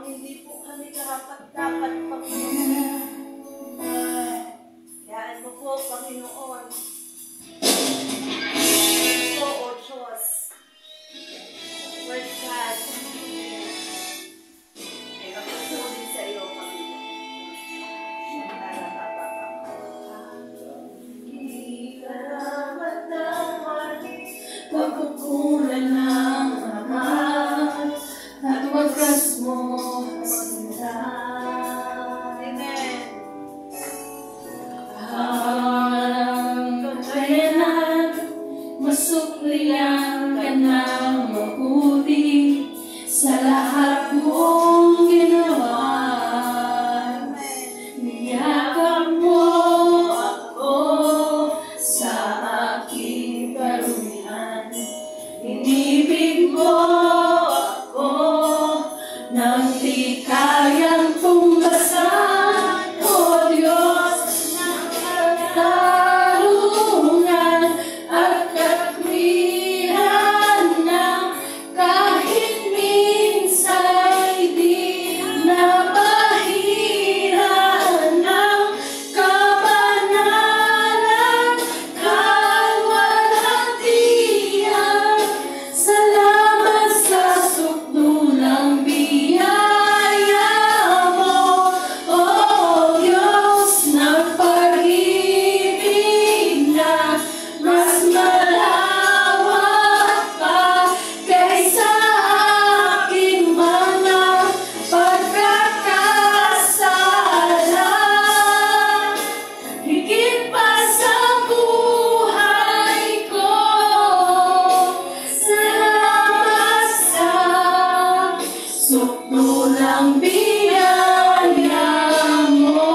ang hindi po kami karapat-dapat, Panginoon. Hayaan mo po, Panginoon. Po, O Diyos. Lord God. Ay magpapulin sa iyo, Panginoon. Hindi karapat-dapat, pagkukulan ng mahal, at wagas mo masinta. Amen. Ang kakayanan, masuklian ka ng mabuti sa lahat mong ginawa. Niyakap mo ako sa aking karumihan. Inibig mo ako nang di kayang tumbasan. O Diyos ng katarungan at katwiran na kahit minsa'y di napahiran ng kabanalan, kalwalhatian. Salamat sa sukdulang biyaya mo, O Diyos ng pag-ibig na mas malawak pa kaysa aking mga pagkakasala. Higit pa sa buhay ko, salamat sa sukdulang biyaya mo.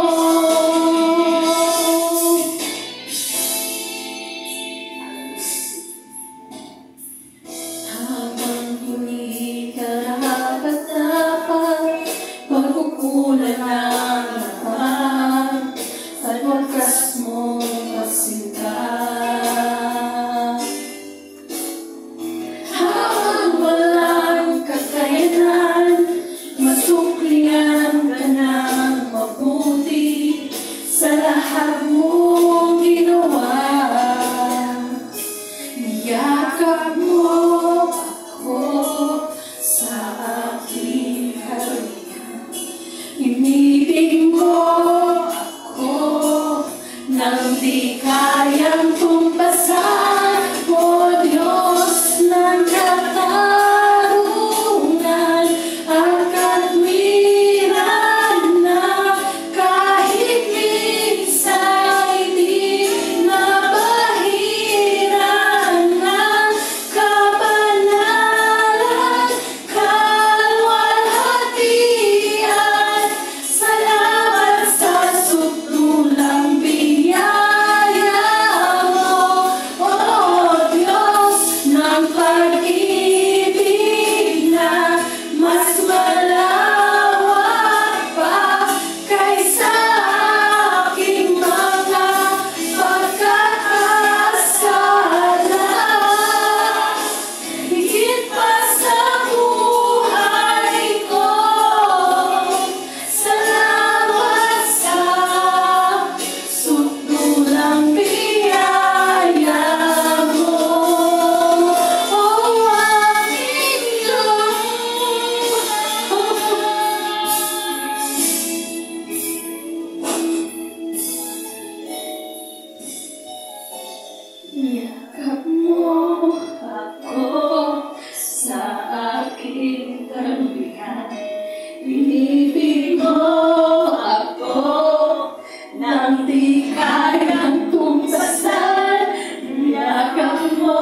Habang hindi karapat-dapat, pagkukulan ng mahal, at wagas mong pasinta. Habang walang kakayanan, masuklian ka ng mabuti sa lahat mong ginawa. Niyakap mo ako sa aking karumihan. Inibig mo ako nang di kayang tumpasan. O Diyos ng katarungan at katwiran na kahit minsa'y di napahiran ng kabanalan, kalwalhatian. Salamat sa sukdulang biyaya mo, O Diyos ng pag-ibig na mas malawak pa kaysa aking mga pagkakasala. Higit pa sa buhay ko, salamat sa sukdulang biyaya mo. O aking Niyakap mo ako sa aking karumihan. Inibig mo ako nang di kayang tumpasan. Niyakap mo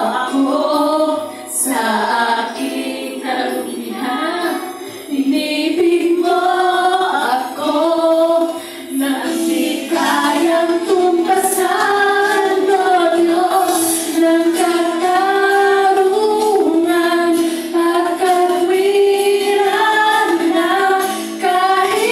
ako sa aking karumihan. Inibig mo ako nang di kayang tumpasan. O Diyos ng katarungan at katwiran na kahit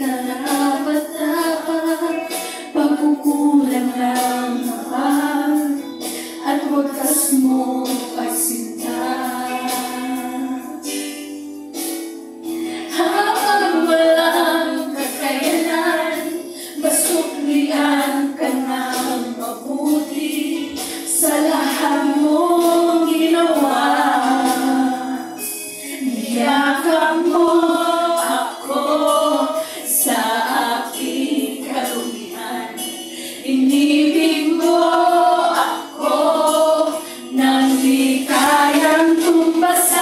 karapat-dapat, pagkukulang ng kapal, at wagas mo pagsinta. Habang walang kakayanan, masuklian ka ng mabuti sa lahat mong ginawa. Niyakap mo ako sa aking karumihan, inibig mo ako nang di kayang tumbasan.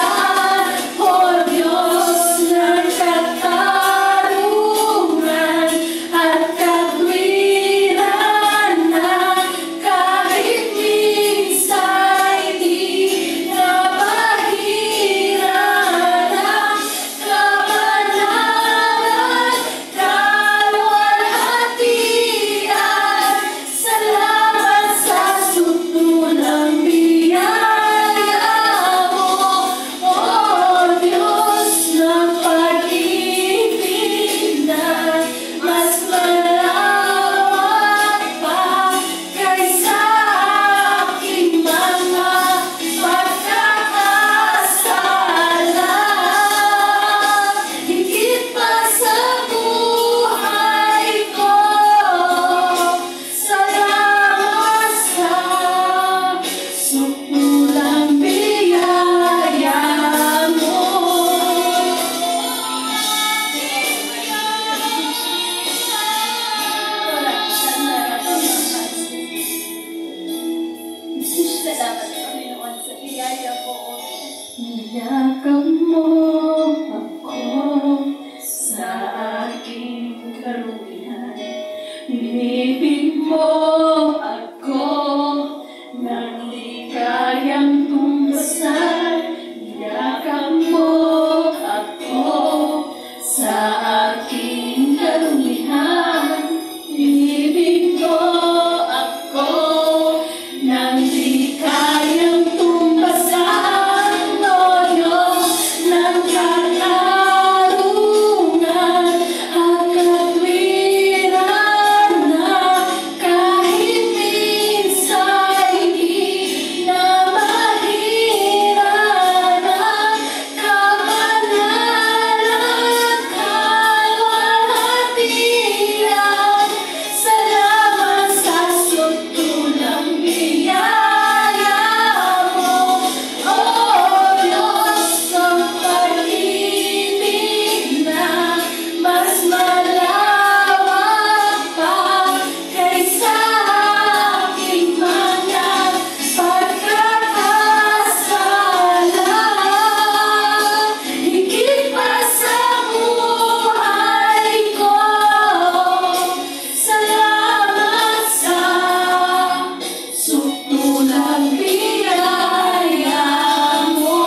O Diyos ng katarungan at katwiran, na kahit minsa'y di na mahiran ang kabanalan, kalwalhatian. Salamat sa sutulang biyaya mo, O Diyos ng pag-ibig na mas malawak pa kaysa aking mga pagkakasala. Higit pa sa buhay ko, salamat sa sutulang biyaya mo. Salamat, Panginoon, sa biyaya mo. Niyakap mo ako sa aking karumihan, inibig mo ako nang di kayang tumbasan. Niyakap mo ako sa aking karumihan, inibig mo ako nang di kayang tumbasan. O Diyos ng katarungan at katwiran, na kahit minsa'y di na mahiran ang kabanalan, kalwalhatian. Salamat sa sutulang biyaya mo, O Diyos ng pag-ibig na mas malawak pa kaysa aking mga pagkakasala. Higit pa sa buhay ko, salamat sa sutulang biyaya mo.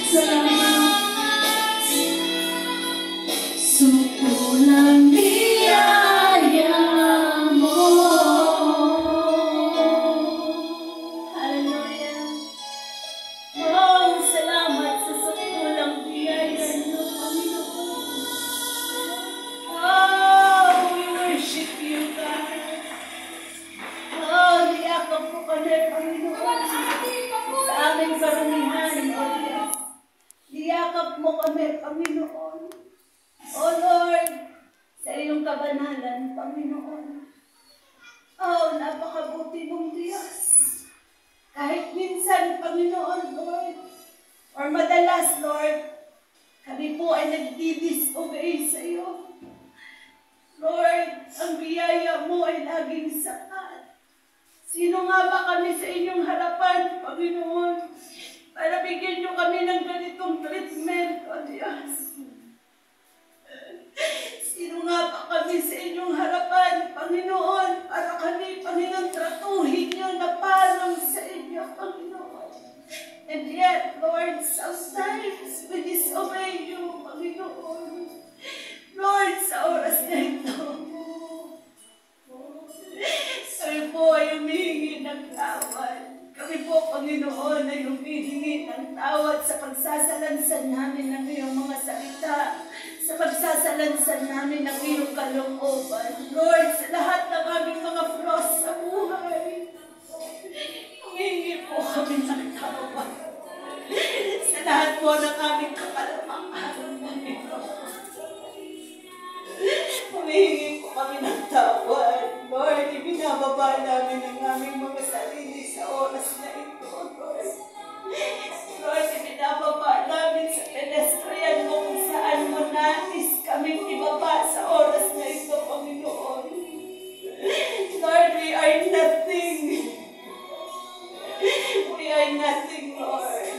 Salamat, sutulang biyaya mo. Hallelujah. Oh, salamat sa sukulang biyaya niyo, Panginoon. Oh, we worship you, God. Oh, niyakap mo kami, Panginoon, sa aming karumihan, O Diyos. Niyakap mo kami, Panginoon. O Lord, sa iyong kabanalan, Panginoon. Oh, napakabuti mong Diyos. Kahit minsan, Panginoon, Lord, or madalas, Lord, kami po ay nagdi-disobey sa iyo. Lord, ang biyaya mo ay laging sapat. Sino nga ba kami sa inyong harapan, Panginoon, para bigyan niyo kami ng ganitong treatment, O Diyos? Sino nga ba kami sa inyong harapan, Panginoon, para kami, Panginoon, tratuhin niyo na parang sa inyo, Panginoon? And yet, Lord, sometimes we disobey you, Panginoon. Lord, sa oras na ito, kami po ay humihingi ng tawad. Kami po, Panginoon, ay humihingi ng tawad sa pagsasalansan namin ng iyong mga Sinasalansan namin ang iyong kalooban. Lord, sa lahat ng aming mga flaws sa buhay, humingi po kami ng tawad. Sa lahat po ng aming kapalamakan, humingi po kami ng tawad. Lord, ibinababa namin ang aming mga sarili sa oras na ito, Lord. Lord, ibinababa namin sa pedestrian mo kung saan mo nais kaming ibaba sa oras na ito, Panginoon. Lord, we are nothing. We are nothing, Lord.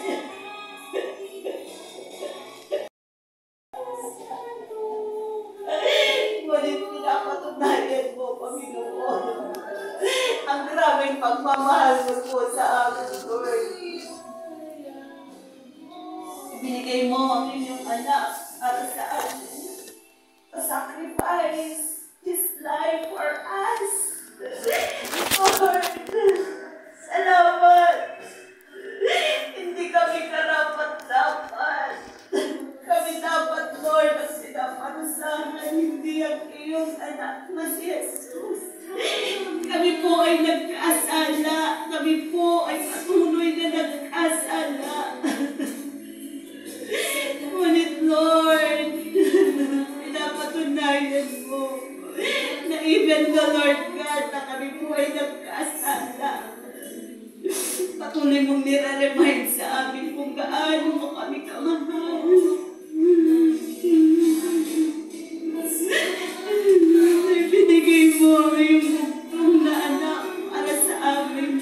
Ngunit pinapatunayan mo, Panginoon, ang grabing pagmamahal mo po sa amin, Lord. Ibinigay mo ang inyong anak para sa atin. To sacrifice His life for us. Lord, salamat. Hindi kami karapat-dapat. Kami dapat, Lord, ang sinaparusahan, hindi ang iyong anak na si Jesus. Kami po ay nagkasala. Kami po ay patuloy na nagkasala. Ngunit, Lord, pinapatunayan mo na even the Lord God na kami po ay nagkasala. Patuloy mong nire-remind sa amin kung gaano mo kami kamahal. Binigay mo yung bugtong na anak para sa amin.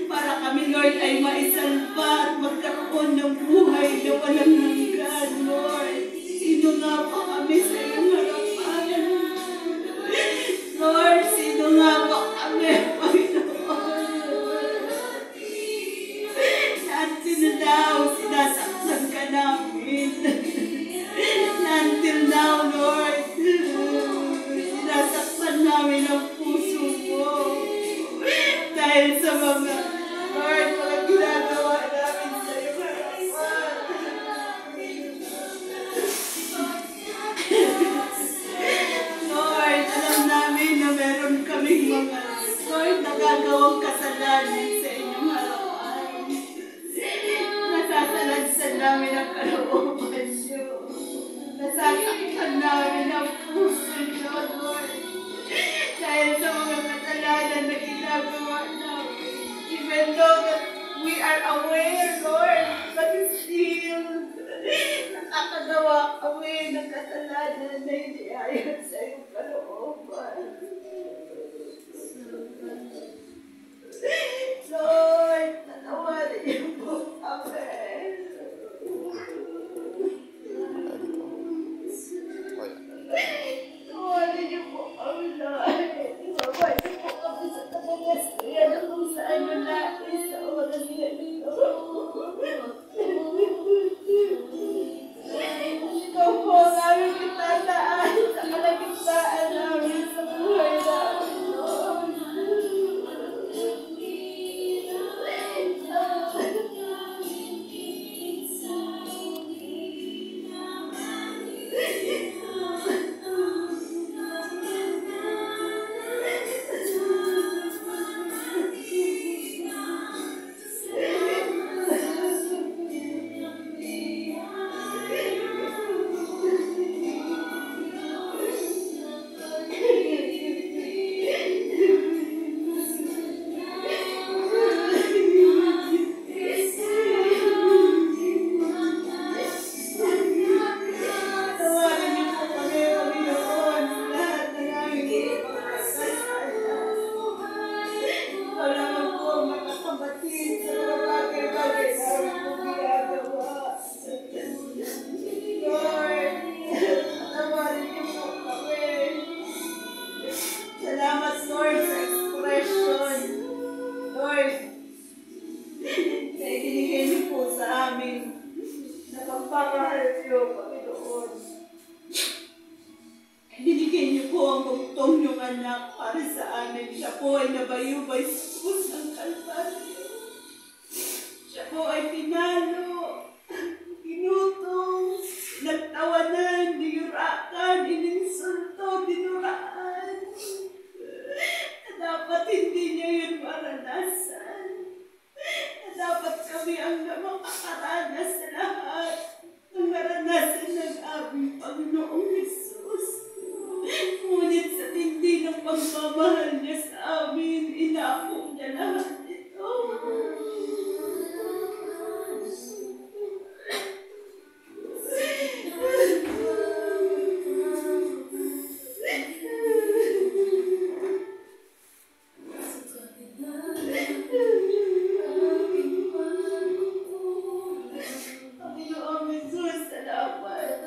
Para kami, Lord, ay maisalba at magkaroon ng buhay na walang hanggan, Lord. Sino nga pa kami sa iyong harapan? Lord, sino nga pa kami, Panginoon? Until now, sinasaktan ka namin. Until now, Lord, sinasaktan namin ang puso mo. Dahil sa mga, Lord, mga ginagawa namin sa iyong harapan. Lord, alam namin na meron kaming mga, Lord, nagagawang kasalanan sa inyong harapan. Nasasalansan namin ang kalooban niyo. Nasasaktan namin ang puso niyo, Lord. Dahil sa mga kasalanan na ginagawa namin. Even though that we are aware, Lord, but still, nakakagawa kami ng kasalanan na hindi ayon sa iyong kalooban. Lord, tatawarin niyo po kami. Tawarin niyo po kami, Lord. Ibabay niyo po kami sa tabangasya na kung saan mo nais sa oras na ito. Ikaw po ang aming itataan sa kalagitnaan namin sa buhay namin, Lord. anak para sa amin. Siya po ay nabayubay sa krus ng Kalbaryo. Siya po ay pinalo, ginutong, nagtawa tinawanan, niyurakan, ininsulto, dinuraan. Dapat hindi niya yun maranasan. Dapat kami ang makakaranas sa lahat ng maranasan ng aming Panginoong Hesus. Ngunit sa tindi ng pagmamahal niya sa amin, inaako niya lahat ito. Panginoong Hesus, salamat.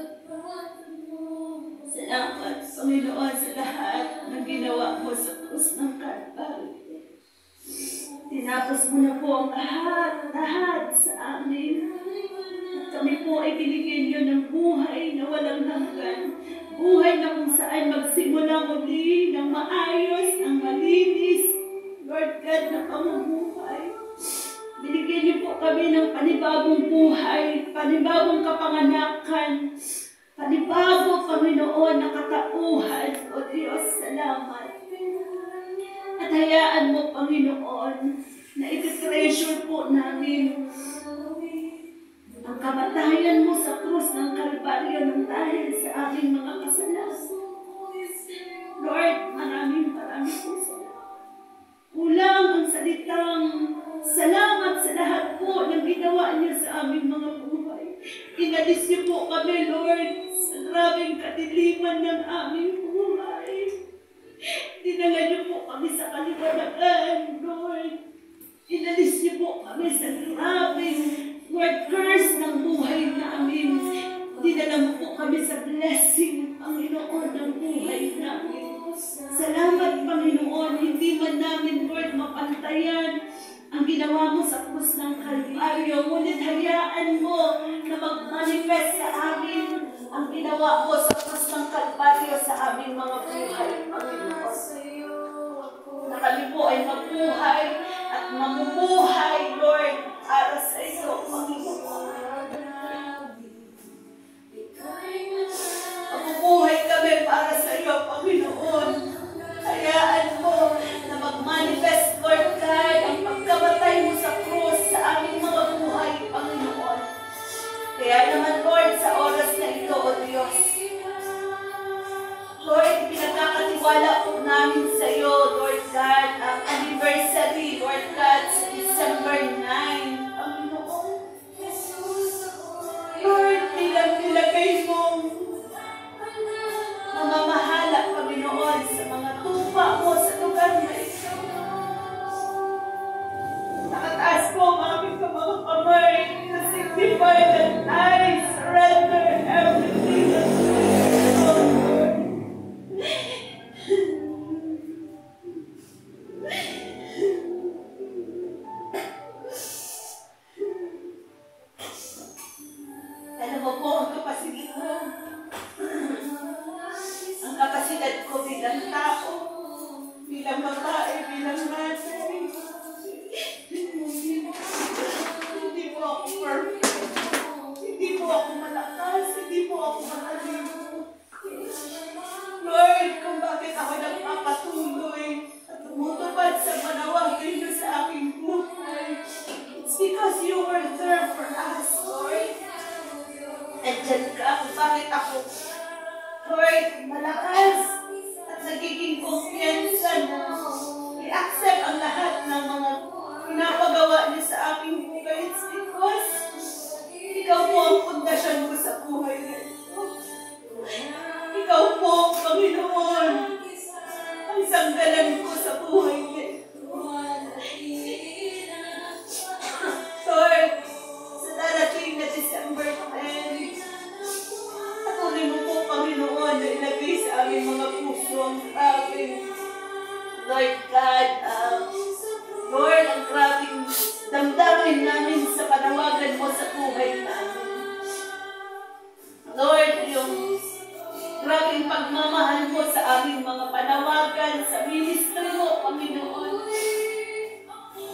Salamat, Panginoon, sa lahat ng ginawa mo sa krus ng Kalbaryo. Tinapos mo na po ang lahat sa amin. At kami po ay binigyan niyo ng buhay na walang hanggan. Buhay na kung saan magsimula muli ng maayos, ng malinis, Lord God, na pamumuhay. Binigyan niyo po kami ng panibagong buhay, panibagong kapanganakan, panibago, Panginoon, na katauhan. O Diyos, salamat. At hayaan mo, Panginoon, na i-treasure po namin ang kamatayan mo sa krus ng Kalbaryo ng dahil sa aming mga kasalanan. Lord, maraming po salamat. Kulang ang salitang salamat sa lahat po ng ginawa niyo sa aming mga buhay. Inalis niyo po kami, Lord, sa grabing kadiliman ng aming buhay. Dinala niyo po kami sa kaliwanagan, Lord. Inalis niyo po kami sa grabing, Lord, curse ng buhay namin. Dinala mo po kami sa blessing, Panginoon, ng buhay namin. Salamat, Panginoon, hindi man namin, Lord, mapantayan ang ginawa mo sa krus ng Kalbaryo. Ngunit hayaan mo na mag-manifest sa amin ang ginawa mo sa krus ng Kalbaryo sa aming mga buhay, Panginoon. Na kami po ay mabuhay at mamubuhay, Lord, para sa iyo, Panginoon. Mabubuhay kami para sa iyo, Panginoon. Hayaan mo na mag-manifest, Lord God, ang pagkamatay mo sa krus sa aming mga buhay, Panginoon. Kaya naman, Lord, sa oras na ito, O Diyos, Lord, pinagkakatiwala po namin sa iyo, Lord God, ang anniversary, Lord God, sa December 9, Panginoon. Lord, bilang nilagay mong mamamahala, Panginoon, sa mga tupa mo sa lugar na ito. Nakataas po ang aming mga kamay na signify that I surrender everything that you do, Lord. Alam mo po ang kapasidad ko. Ang kapasidad ko bilang tao, bilang babae, bilang nanay. Hindi po ako perfect. Hindi po ako malakas. Hindi po ako matalino. Lord, kung bakit ako nagpapatuloy at tumutupad sa panawagan niyo sa aking buhay, it's because you were there for us, Lord. And dyan ka kung bakit ako, Lord, malakas at nagiging kumpiyansa na i-accept ang lahat ng mga pinapagawa niyo sa aking buhay. It's because ikaw po ang pundasyon ko sa buhay na ito. Ikaw po, Panginoon, ang sanggalan ko sa buhay na ito. Lord, sa darating na December 10, patuloy mo po, Panginoon, na ilagay sa aming mga puso ang grabing, Lord God, Lord, ang grabing damdamin namin sa panawagan mo sa buhay namin. Lord, yung grabing pagmamahal mo sa aming mga panawagan, sa ministry mo, Panginoon.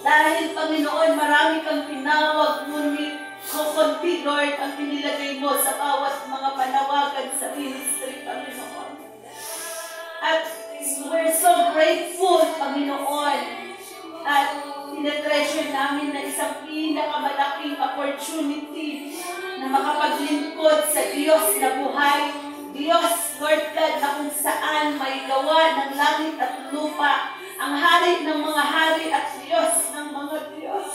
Dahil, Panginoon, marami kang tinawag, ngunit kukunti, Lord, ang inilagay mo sa bawat mga panawagan sa ministry, Panginoon. At we're so grateful, Panginoon, at tinatreasure namin na isang pinakamalaking opportunity na makapaglingkod sa Diyos na buhay. Diyos, Lord God, na kung saan may gawa ng langit at lupa, ang hari ng mga hari at Diyos ng mga Diyos.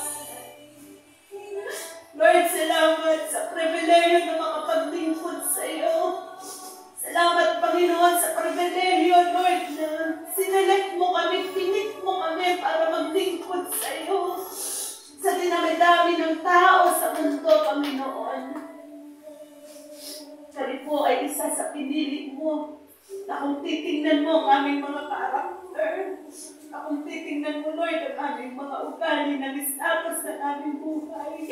Lord, salamat sa pribileyo na makapaglingkod sa iyo. Salamat, Panginoon, sa pribileyo, Lord, na sinelect mo kami, pinit mo kami para maglingkod sa iyo. Sa dinami-dami ng tao sa mundo, Panginoon. Kami po ay isa sa pinili mo na kung titingnan mo ang aming mga karakter, na kung titingnan mo, Lord, ang aming mga ugali na status ng aming buhay.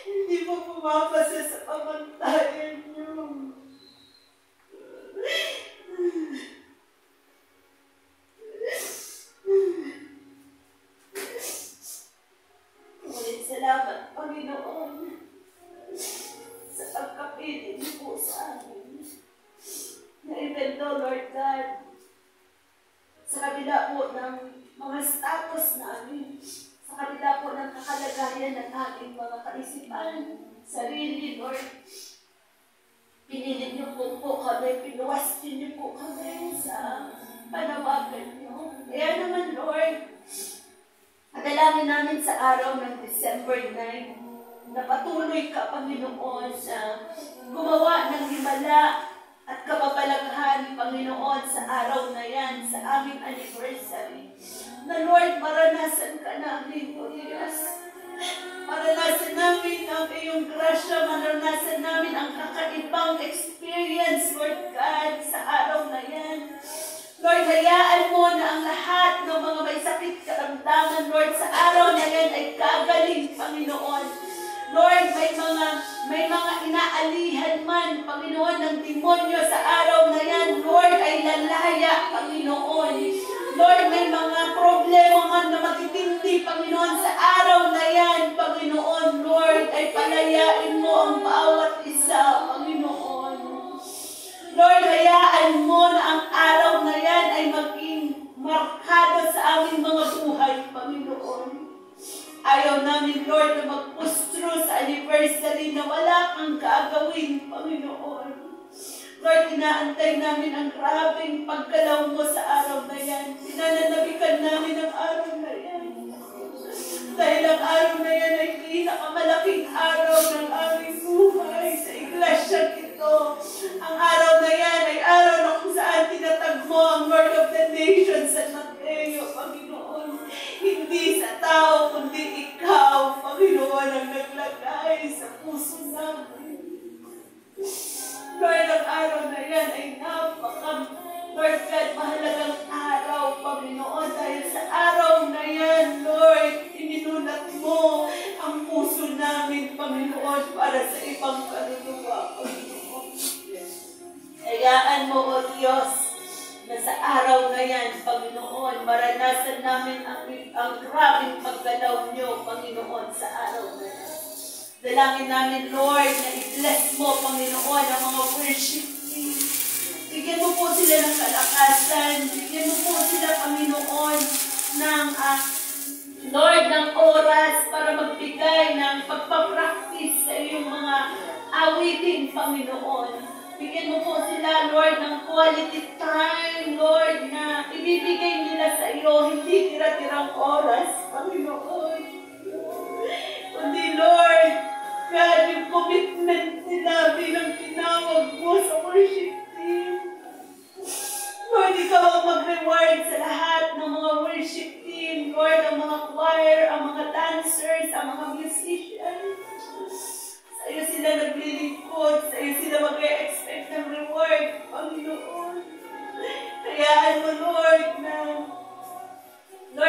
Hindi mo pumapasa sa pamantayan niyo. Ngunit salamat, Panginoon, sa pagkapili niyo po sa amin. Na even though, Lord God, sa kabila po ng mga status namin, sa kabila po ng kakalagayan ng ating mga kaisipan, sarili, Lord, pinili niyo po kami, pinuwasti niyo po kami sa panawagan niyo. Kaya naman, Lord, adalangin namin sa araw ng December 9, na patuloy ka, Panginoon, sa gumawa ng himala at kapabalaghan, Panginoon, sa araw na yan, sa aming anniversary. Na Lord, maranasan ka namin, O Diyos. Maranasan namin ang iyong grasya, maranasan namin ang kakaibang experience, Lord God, sa araw na yan. Lord, hayaan mo na ang lahat ng mga may sakit karamdaman, Lord, sa araw na yan ay kagaling, Panginoon. Lord, may mga inaalihan man, Panginoon, ng demonyo sa araw na yan, Lord, ay lalaya, Panginoon. Lord, may mga problema man na matitindi, Panginoon, sa araw na yan, Panginoon, Lord, ay palayain mo ang bawat isa, Panginoon. Lord, hayaan mo na ang araw na yan ay maging markado sa aming mga buhay, Panginoon. Ayaw namin, Lord, na mag-push through sa anniversary na wala kang gagawin, Panginoon. Lord, inaantay namin ang grabing paggalaw mo sa araw na yan. Pinananabikan namin ang araw na yan. Dahil ang araw na yan ay pinakamalaking araw ng aming buhay sa iglesyang ito. Ang araw na yan ay araw na kung saan tinatag mo ang Lord of the Nations sa Mateo, Panginoon. Hindi sa tao, kundi ikaw, Panginoon, ang naglagay sa puso namin. Lord, ang araw na yan ay Lord God, mahalagang araw, Panginoon, dahil sa araw na yan, Lord, ininulat mo ang puso namin, Panginoon, para sa ibang kaluluwa, Panginoon. Hayaan mo, O Diyos, na sa araw na yan, Panginoon, maranasan namin ang grabing paggalaw niyo, Panginoon, sa araw na yan. Dalangin namin, Lord, na i-bless mo, Panginoon, ang mga worship team. Bigyan mo po sila ng kalakasan. Bigyan mo po sila, Panginoon, ng, Lord, ng oras para magbigay ng pagpapractice sa iyong mga awitin, Panginoon. Bigyan mo po sila, Lord, ng quality time, Lord, na ibibigay nila sa iyo, hindi tira-tirang oras, Panginoon. Kundi, Lord, God, yung commitment nila bilang tinawag mo sa worship team. Lord, ikaw ang mag-reward sa lahat ng mga worship team, Lord, ang mga choir, ang mga dancers, ang mga musicians. Sa iyo sila naglilingkod, sa iyo sila mag-expect ng reward, Panginoon. Hayaan mo, Lord,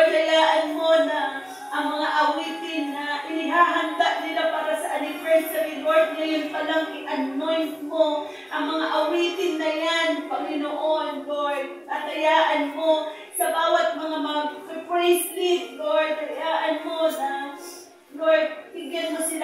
hayaan mo na ang mga awitin na inihahanda nila para sa anniversary, Lord, ngayon pa lang i-anoint mo ang mga awitin na yan, Panginoon, Lord. At hayaan mo sa bawat mga mag-praise lead,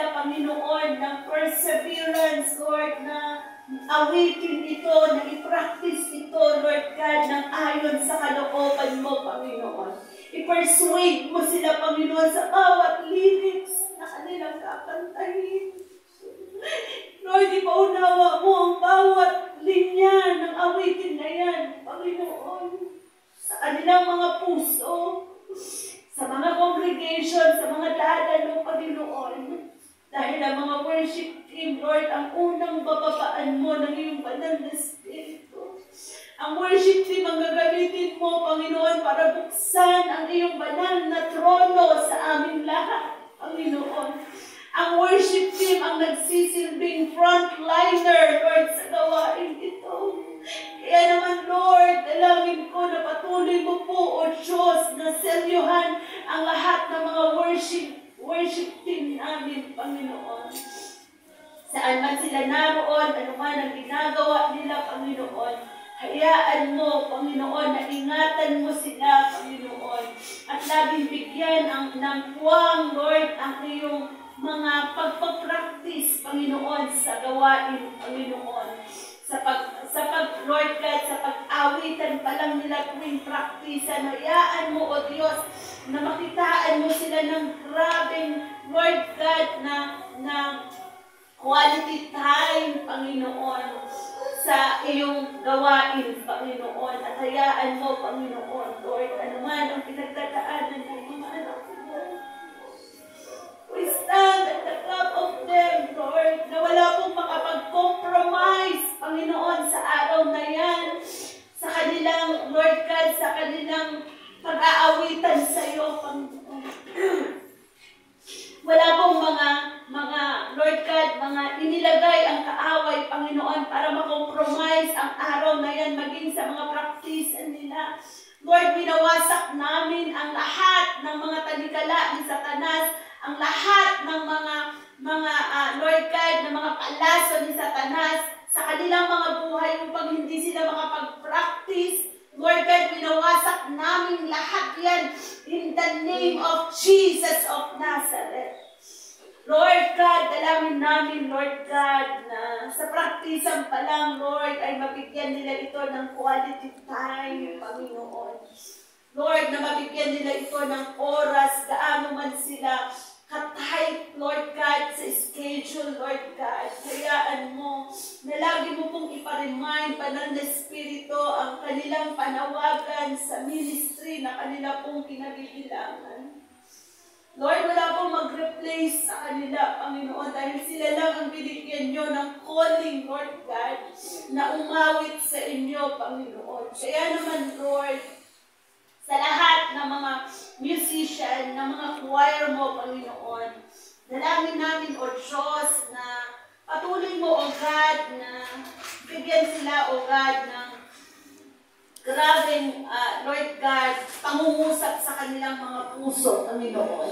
sila, Panginoon, ng perseverance, Lord, na awitin ito, na i-practice ito, Lord God, ng ayon sa kalooban mo, Panginoon. I-persuade mo sila, Panginoon, sa bawat lyrics na kanilang kakantahin. Lord, ipaunawa mo ang bawat linya ng awitin na yan, Panginoon, sa kanilang mga puso, sa mga congregation, sa mga dadalo, Panginoon. Dahil ang mga worship team, Lord, ang unang bababaan mo ng iyong banal na Espiritu. Ang worship team ang gagamitin mo, Panginoon, para buksan ang iyong banal na trono sa aming lahat, Panginoon. Ang worship team ang nagsisilbing frontliner, Lord, sa gawain ito. Kaya naman, Lord, dalangin ko na patuloy mo po, O Diyos, na selyuhan ang lahat ng mga worship team namin, Panginoon. Saan man sila naroon, ano man ang ginagawa nila, Panginoon, hayaan mo, Panginoon, na ingatan mo sila, Panginoon, at laging bigyan ng puwang, Lord, ang iyong mga pagpapractice, Panginoon, sa gawain, Panginoon. Lord God, sa pag-awitan pa lang nila tuwing practice, hayaan mo, O Diyos, na makitaan mo sila ng grabing, Lord God, na quality time, Panginoon, sa iyong gawain, Panginoon. At hayaan mo, Panginoon, Lord, anuman ang pinagdadaanan ng mga anak ko, we stand at the top of them, Lord, na wala pong makapag-compromise, Panginoon, sa araw na yan, sa kanilang, Lord God, sa kanilang pag-aawitan sa iyo, Panginoon. Wala pong mga, Lord God, mga inilagay ang kaaway, Panginoon, para makompromise ang araw na yan, maging sa mga practice nila. Lord, winawasak namin ang lahat ng mga tanikala ni Satanas, ang lahat ng mga Lord God, ng mga palaso ni Satanas sa kanilang mga buhay upang hindi sila makapag-practice. Lord God, winawasak namin lahat yan in the name of Jesus of Nazareth. Lord God, dalangin namin, Lord God, na sa praktisan pa lang, Lord, ay mabigyan nila ito ng quality time, Panginoon. Lord, na mabigyan nila ito ng oras, gaano man sila ka-tight, Lord God, sa schedule, Lord God. Hayaan mo na lagi mo pong iparemind, Banal na Espiritu, ang kanilang panawagan sa ministry na kanila pong kinabibilangan. Lord, wala pong mag-replace sa kanila, Panginoon, dahil sila lang ang binigyan nyo ng calling, Lord God, na umawit sa inyo, Panginoon. Kaya naman, Lord, sa lahat ng mga musician, ng mga choir mo, Panginoon, dalangin namin, O Diyos, na patuloy mo, O God, na bigyan sila, O God, ng grabing, Lord God, pangungusap sa kanilang mga puso, Panginoon.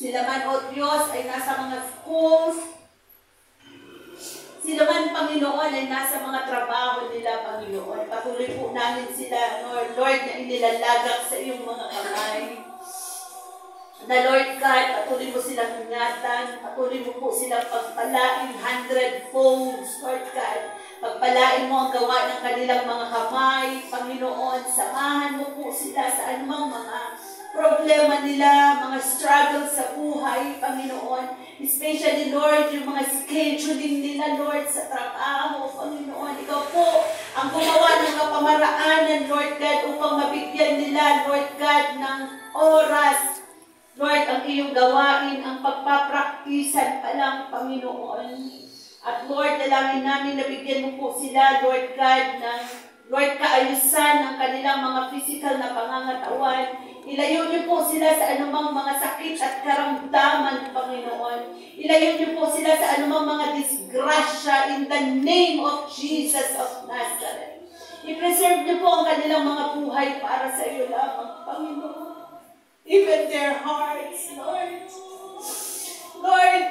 Sila man, O Diyos, ay nasa mga schools, sila man, Panginoon, ay nasa mga trabaho nila, Panginoon. Patuloy po namin sila, Lord, na inilalagak sa iyong mga kamay. Na Lord God, patuloy mo silang ingatan, patuloy mo po silang pagpalain 100-fold, Lord God. Pagpalain mo ang gawa ng kanilang mga kamay, Panginoon. Samahan mo po sila sa anumang mga problema nila, mga struggles sa buhay, Panginoon. Especially, Lord, yung mga scheduling nila, Lord, sa trabaho, Panginoon. Ikaw po ang gumawa ng kapamaraanan, Lord God, upang mabigyan nila, Lord God, ng oras. Lord, ang iyong gawain, ang pagpapraktisan pa lang, Panginoon. At Lord, dalangin namin na bigyan mo po sila, Lord God, ng Lord, kaayusan ng kanilang mga physical na pangangatawan. Ilayo niyo po sila sa anumang mga sakit at karamdaman, Panginoon. Ilayo niyo po sila sa anumang mga disgrasya in the name of Jesus of Nazareth. I-preserve niyo po ang kanilang mga buhay para sa iyo lamang, Panginoon. Even their hearts, Lord. Lord,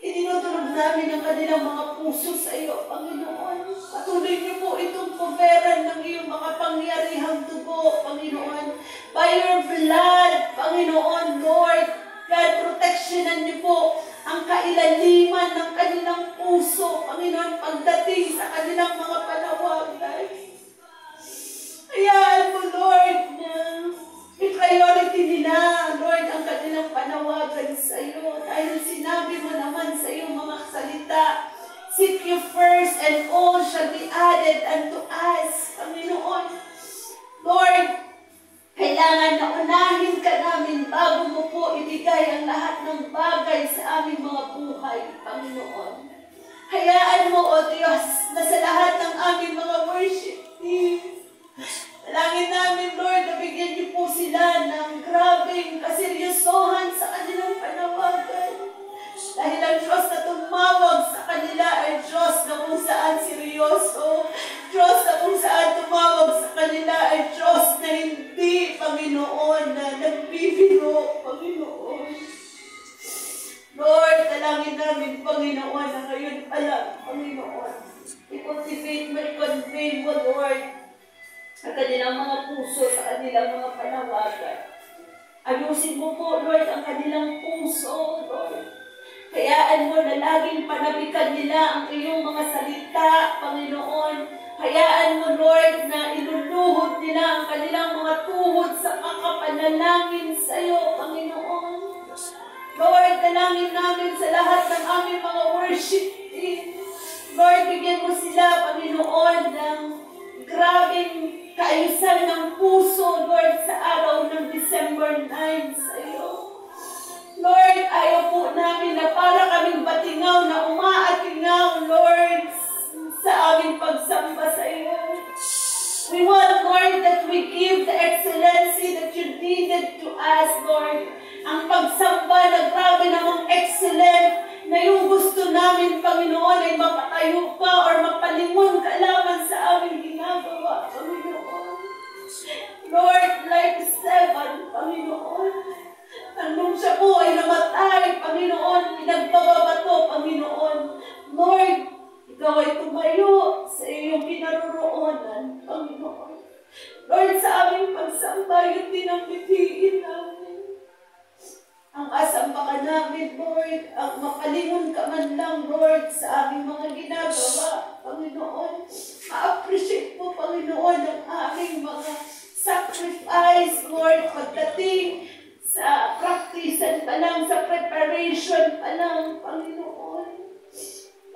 itinutulog namin ang kanilang mga puso sa iyo, Panginoon. Patuloy niyo po itong kuberan ng iyong makapangyarihang dugo, Panginoon. By your blood, Panginoon, Lord, God, protectionan niyo po ang kailaliman ng kanilang puso, Panginoon, pagdating sa kanilang mga panawagan. Hayaan mo, Lord, na i-priority nila, Lord, ang kanilang panawagan sa iyo. Dahil sinabi mo naman sa iyong mga salita, seek you first and all shall be added unto us. Panginoon, Lord, kailangan na unahin ka namin bago mo po ibigay ang lahat ng bagay sa aming mga buhay, Panginoon. Hayaan mo, O Diyos, na sa lahat ng aming mga worship teams, dalangin namin, Lord, na bigyan niyo po sila ng grabing kaseryosohan sa kanilang panawagan. Dahil ang Diyos na tumawag sa kanila ay Diyos na kung saan seryoso. Diyos na kung saan tumawag sa kanila ay Diyos na hindi, Panginoon, na nagbibiro, Panginoon. Lord, dalangin namin, Panginoon, na ngayon pa lang, Panginoon. I-cultivate mo, i-convey mo, Lord, ang kanilang mga puso sa kanilang mga panawagan. Ayusin mo po, Lord, ang kanilang puso, Lord. Hayaan mo na laging panabikan nila ang iyong mga salita, Panginoon. Hayaan mo, Lord, na iluluhod nila ang kanilang mga tuhod sa kakapanalangin sa iyo, Panginoon. Lord, dalangin namin sa lahat ng aming mga worship team. Lord, bigyan mo sila, Panginoon, ng grabing kaayusan ng puso, Lord, sa araw ng December 9 sa iyo. Lord, ayaw po namin na para kaming batingaw na umaatingaw, Lord, sa aming pagsamba sa iyo. We want, Lord, that we give the excellency that you needed to us, Lord. Ang pagsamba na grabe namang excellent na yung gusto namin, Panginoon, ay mapatayo ka or mapalingon ka lamang sa aming ginagawa, Panginoon. Lord, like Stephen, Panginoon, nung siya po ay namatay, Panginoon, pinagbababato, Panginoon. Lord, ikaw ay tumayo sa iyong pinaroroonan, Panginoon. Lord, sa aming pagsamba, yun din ang bitiin namin. Ang asambakan namin, Lord, ang mapalingon ka man lang, Lord, sa aming mga ginagawa, Panginoon. Ma-appreciate mo, Panginoon, ang aming mga sacrifice, Lord, pagdating sa practice pa lang, sa preparation pa lang, Panginoon.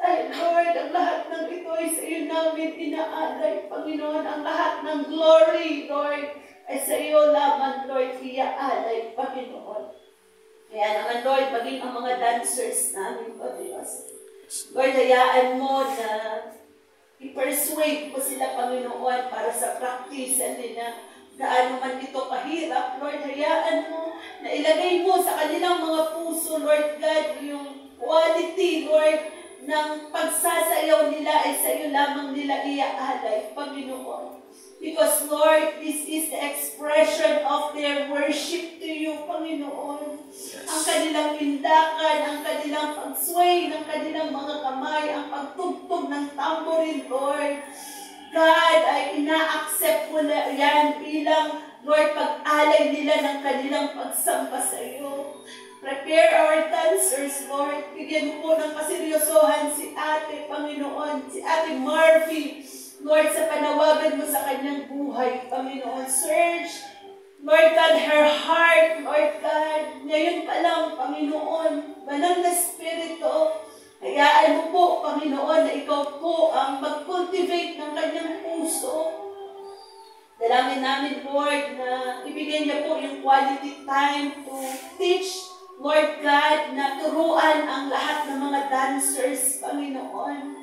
Dahil, Lord, ang lahat ng ito ay sa iyo namin inaalay, Panginoon. Ang lahat ng glory, Lord, ay sa iyo lamang, Lord, iaalay, Panginoon. Kaya naman, Lord, maging ang mga dancers namin, Panginoon. Lord, hayaan mo na i-persuade mo sila, Panginoon, para sa practice nila. Gaano man ito kahirap, Lord, hayaan mo na ilagay mo sa kanilang mga puso, Lord God, yung quality, Lord, ng pagsasayaw nila ay sa iyo lamang nila iaalay, Panginoon. Because, Lord, this is the expression of their worship to you, Panginoon. Ang kanilang tindakan, ang kanilang pagsway ng kanilang mga kamay, ang pagtugtog ng tamborin, Lord. God, ay ina-accept mo na yan bilang, Lord, pag-alay nila ng kanilang pagsamba sa iyo. Prepare our dancers, Lord. Bigyan mo po ng kaseryosohan si Ate, Panginoon, si Ate Marvy, Lord, sa panawagan mo sa kanyang buhay, Panginoon. Search, Lord God, her heart, Lord God. Ngayon pa lang, Panginoon, banal na Espiritu, hayaan mo po, Panginoon, na ikaw po ang mag-cultivate ng kanyang puso. Dalangin namin, Lord, na ibigay niya po yung quality time to teach, Lord God, na turuan ang lahat ng mga dancers, Panginoon.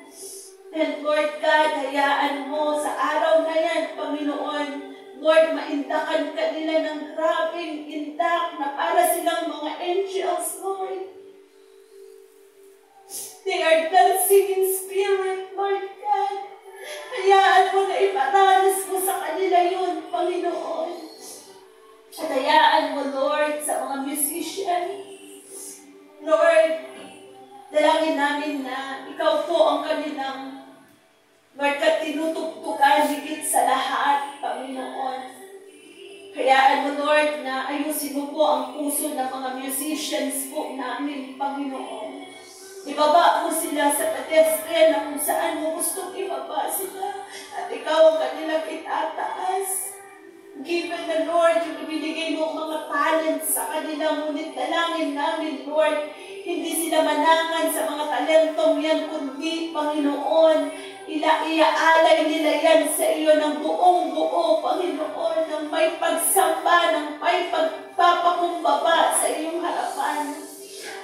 And Lord God, hayaan mo sa araw na yan, Panginoon, Lord, maindakan ka nila ng grabing indak na para silang mga angels, Lord. They are dancing in spirit, Lord God. Hayaan mo na iparanas mo sa kanila yun, Panginoon. At hayaan mo, Lord, sa mga musician. Lord, dalangin namin na ikaw po ang kanilang, Lord, ka tinutugtugan higit sa lahat, Panginoon. Hayaan mo, Lord, na ayusin mo po ang puso ng mga musicians po namin, Panginoon. Ibaba mo sila sa pedestrian na kung saan mo gustong ibaba sila. At ikaw ang kanilang itataas. Given the Lord, yung ibinigay mo mga talents sa kanila, ngunit dalangin namin, Lord, hindi sila manangan sa mga talentong yan, kundi, Panginoon, iaalay nila yan sa iyo ng buong buo, Panginoon, ng may pagsamba, ng may pagpapakumbaba sa iyong harapan.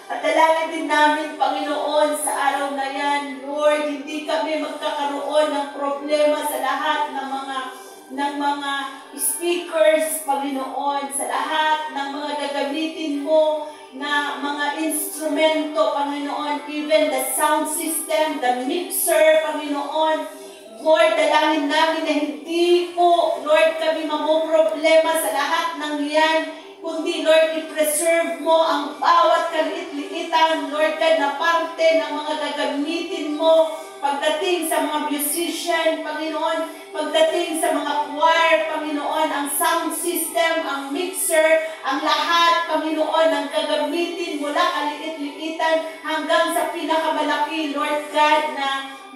At dalangin din namin, Panginoon, sa araw na yan, Lord, hindi kami magkakaroon ng problema sa lahat ng mga speakers, Panginoon, sa lahat ng mga gagamitin mo na mga instrumento, Panginoon, even the sound system, the mixer, Panginoon. Lord, dalangin namin na hindi po, Lord, kami mamumroblema sa lahat ng yan, kundi, Lord, i-preserve mo ang bawat kalit-liitan, Lord God, na parte ng mga gagamitin mo pagdating sa mga musician, Panginoon, pagdating sa mga choir, Panginoon, ang sound system, ang mixer, ang lahat, Panginoon, ang gagamitin mula kalit-liitan hanggang sa pinakamalaki, Lord God,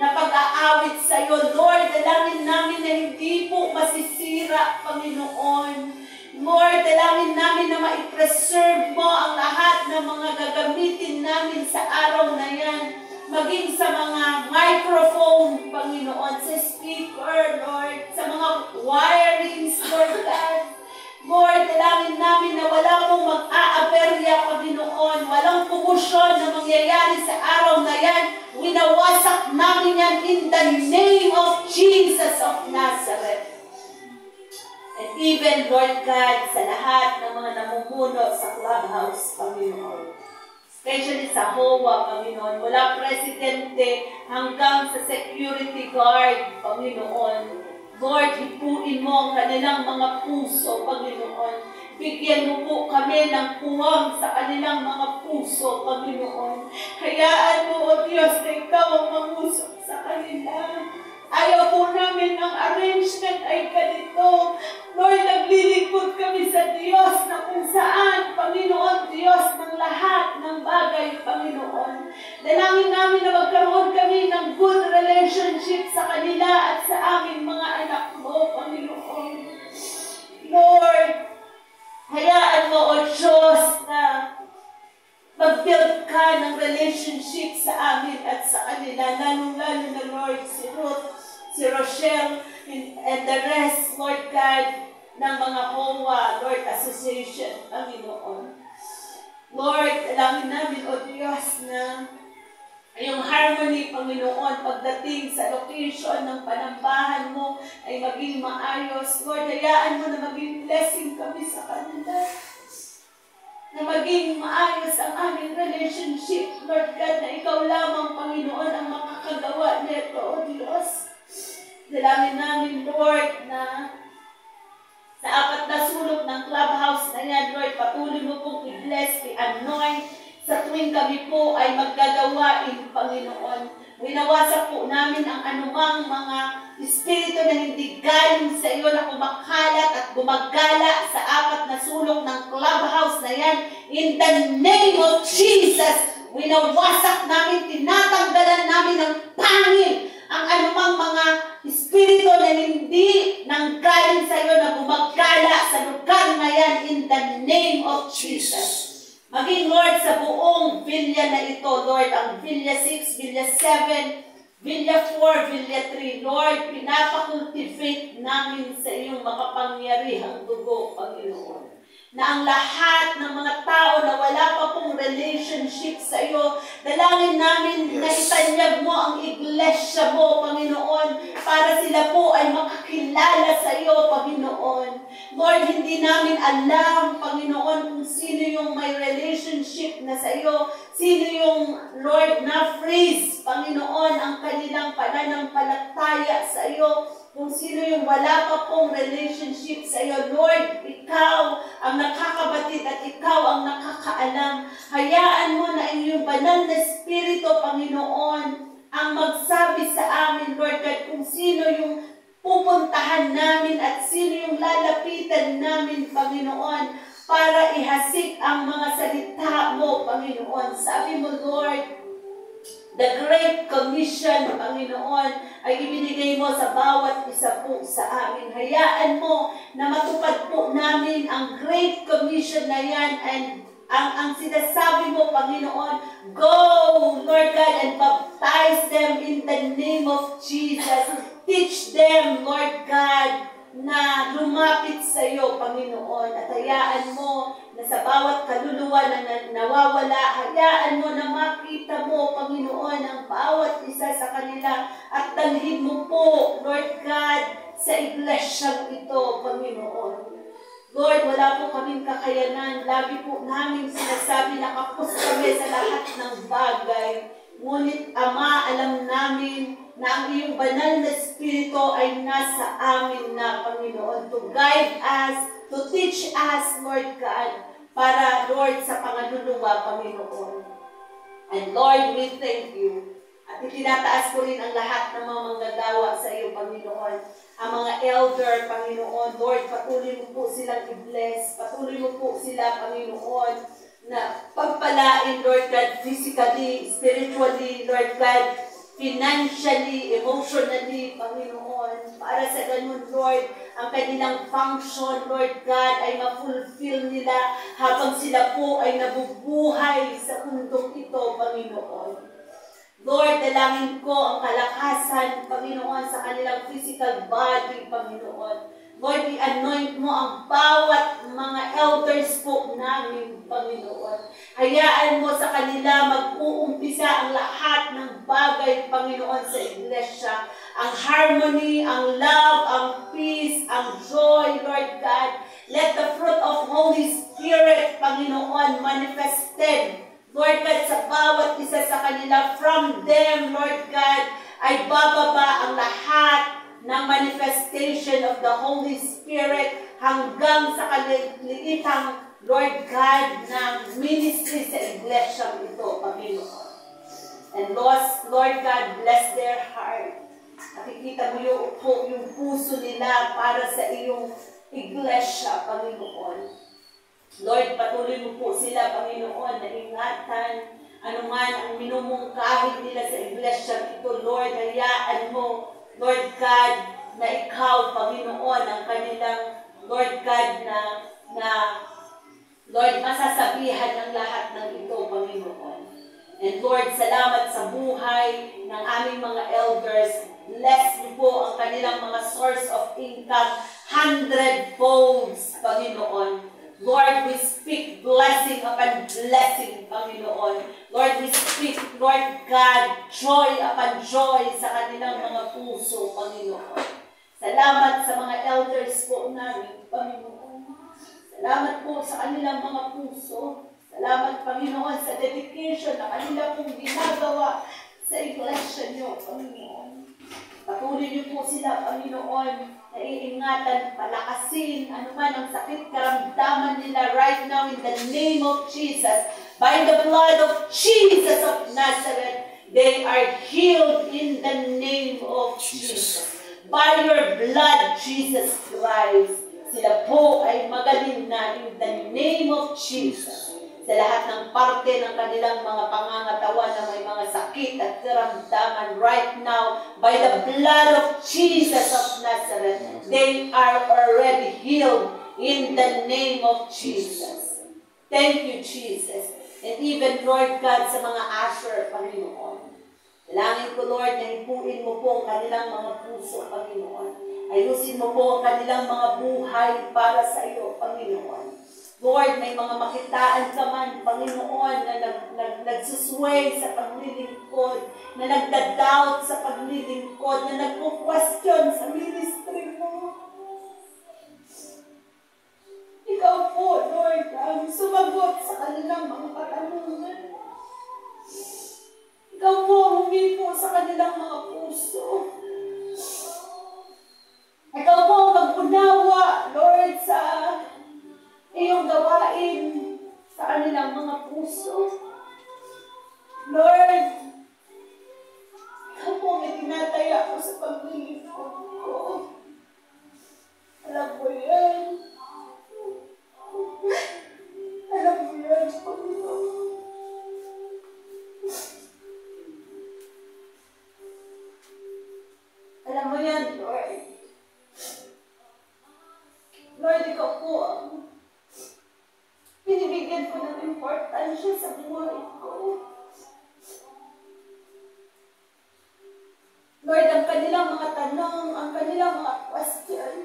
na pag-aawit sa iyo. Lord, dalangin namin na hindi po masisira, Panginoon. Lord, dalangin namin na ma-preserve mo ang lahat ng mga gagamitin namin sa araw na yan. Maging sa mga microphone, Panginoon, sa speaker, Lord, sa mga wirings, Lord God. Lord, dalangin namin na wala pong mag-aaberya, Panginoon. Walang komosyon na mangyayari sa araw na yan. Winawasak namin yan in the name of Jesus of Nazareth. And even, Lord God, sa lahat ng mga namumuno sa clubhouse, Panginoon. Especially sa HOA, Panginoon. Mula presidente hanggang sa security guard, Panginoon. Lord, hipuin mo ang kanilang mga puso, Panginoon. Bigyan mo po kami ng puwang sa kanilang mga puso, Panginoon. Hayaan mo, O Diyos, na ikaw ang mangusap sa kanila. Ayaw po namin ng arrangement ay ganito. Lord, naglilingkod kami sa Diyos na kung saan, Panginoon, Diyos ng lahat ng bagay, Panginoon. Dalangin namin na magkaroon kami ng good relationship sa kanila at sa aming mga anak mo, Panginoon. Lord, hayaan mo, O Diyos, na mag-build ka ng relationship sa amin at sa kanila, lalong-lalo na, Lord, si Ruth, si Rochelle, and the rest, Lord God, ng mga HOA, Lord, Association, Panginoon. Lord, dalangin namin, O Diyos, na yung harmony, Panginoon, pagdating sa location ng panambahan mo ay maging maayos. Lord, hayaan mo na maging blessing kami sa kanila. Na maging maayos ang aming relationship, Lord God, na ikaw lamang, Panginoon, ang makakagawa nito, O Diyos. Dalangin namin, Lord, na sa apat na sulok ng clubhouse na yan, Lord, patuloy mo pong i-bless, i-anoint, sa tuwing kami po ay maggagawain, Panginoon. Winawasak po namin ang anumang mga espiritu na hindi galing sa iyo na kumakalat at gumagala sa apat na sulok ng clubhouse na yan. In the name of Jesus, winawasak namin, tinatanggalan namin ng pangil ang anumang mga espiritu na hindi nanggaling sa iyo na gumagala sa lugar na yan in the name of Jesus. Maging, Lord, sa buong Villa na ito, Lord, ang Villa 6, Villa 7, Villa 4, Villa 3, Lord, pinapakultivate namin sa iyong makapangyarihang dugo, Panginoon. Na ang lahat ng mga tao na wala pa pong relationship sa iyo, dalangin namin na itanyag mo ang iglesia mo, Panginoon, para sila po ay makakilala sa iyo, Panginoon. Lord, hindi namin alam, Panginoon, kung sino yung may relationship na sa iyo, sino yung, Lord, na freeze, Panginoon, ang kanilang pananampalataya sa iyo, kung sino yung wala pa pong relationship sa iyo. Lord, ikaw ang nakakabatid at ikaw ang nakakaalam. Hayaan mo na iyong banal na Espiritu, Panginoon, ang magsabi sa amin, Lord God, kung sino yung pupuntahan namin at sino yung lalapitan namin, Panginoon, para ihasik ang mga salita mo, Panginoon. Sabi mo, Lord, The Great Commission, Panginoon, ay ibinigay mo sa bawat isa po sa amin. Hayaan mo na matupad po namin ang Great Commission na yan, and ang sinasabi mo, Panginoon, go, Lord God, and baptize them in the name of Jesus. Teach them, Lord God, na lumapit sa iyo, Panginoon. At hayaan mo na sa bawat kaluluwa na nawawala, hayaan mo na makita mo, Panginoon, ang bawat isa sa kanila. At dalhin mo po, Lord God, sa iglesyang ito, Panginoon. Lord, wala po kaming kakayanan. Lagi po namin sinasabi na kapos kami sa lahat ng bagay. Ngunit, Ama, alam namin na ang iyong banal na Espiritu ay nasa amin na, Panginoon, to guide us, to teach us, Lord God, para, Lord, sa pangaluluwa, Panginoon. And Lord, we thank you. At itinataas ko rin ang lahat ng mga manggagawa sa iyo, Panginoon. Ang mga elder, Panginoon, Lord, patuloy mo po silang i-bless. Patuloy mo po sila, Panginoon, na pagpalain, Lord God, physically, spiritually, Lord God, financially, emotionally, Panginoon. Para sa ganun, Lord, ang kanilang function, Lord God, ay ma-fulfill nila habang sila po ay nabubuhay sa mundong ito, Panginoon. Lord, dalangin ko ang kalakasan, Panginoon, sa kanilang physical body, Panginoon. Lord, i-anoint mo ang bawat mga elders po namin, Panginoon. Hayaan mo sa kanila mag-uumpisa ang lahat ng bagay, Panginoon, sa iglesia. Ang harmony, ang love, ang peace, ang joy, Lord God. Let the fruit of Holy Spirit, Panginoon, manifested, Lord God, sa bawat isa sa kanila, from them, Lord God, ay bababa ang lahat ng manifestation of the Holy Spirit hanggang sa kaliliitang, Lord God, ng ministry sa iglesia ito, Panginoon. And Lord God, bless their heart. Nakikita mo yung puso nila para sa iyong iglesia, Panginoon. Lord, patuloy mo po sila, Panginoon, na ingatan anuman ang minumungkahi nila sa iglesia ito. Lord, hayaan mo, Lord God, na ikaw, Panginoon, ang kanilang, Lord God, na Lord, masasabihan ang lahat ng ito, Panginoon. And Lord, salamat sa buhay ng aming mga elders. Bless mo po ang kanilang mga source of income 100-folds, Panginoon. Lord, we speak blessing upon blessing, Panginoon. Lord, we speak, Lord God, joy upon joy sa kanilang mga puso, Panginoon. Salamat sa mga elders po namin, Panginoon. Salamat po sa kanilang mga puso. Salamat, Panginoon, sa dedication na kanila pong ginagawa sa iglesia niyo, Panginoon. Patuloy niyo po sila, Panginoon, na iingatan, palakasin, anuman ang sakit, karamdaman nila right now in the name of Jesus. By the blood of Jesus of Nazareth, they are healed in the name of Jesus. By your blood, Jesus Christ, sila po ay magaling na in the name of Jesus. Sa lahat ng parte ng kanilang mga pangangatawan na may mga sakit at karamdaman right now, by the blood of Jesus of Nazareth, they are already healed in the name of Jesus. Thank you, Jesus. And even, Lord God, sa mga usher, Panginoon. Dalangin ko, Lord, na ipuin mo po ang kanilang mga puso, Panginoon. Ayusin mo po ang kanilang mga buhay para sa iyo, Panginoon. Lord, may mga makitaan ka man, Panginoon, na nagsusway sa paglilingkod, na nagda-doubt sa paglilingkod, na nagpo-question sa ministry mo. Ikaw po, Lord, ang sumagot sa kanilang mga katanungan. Ikaw po humipo sa kanilang mga puso. Ikaw po mag-unawa, Lord, sa iyong gawain sa kanilang mga puso. Lord, ikaw po may tinataya ko sa paglilingkod ko. Alam mo yan. Alam mo yan, Panginoon. mga question.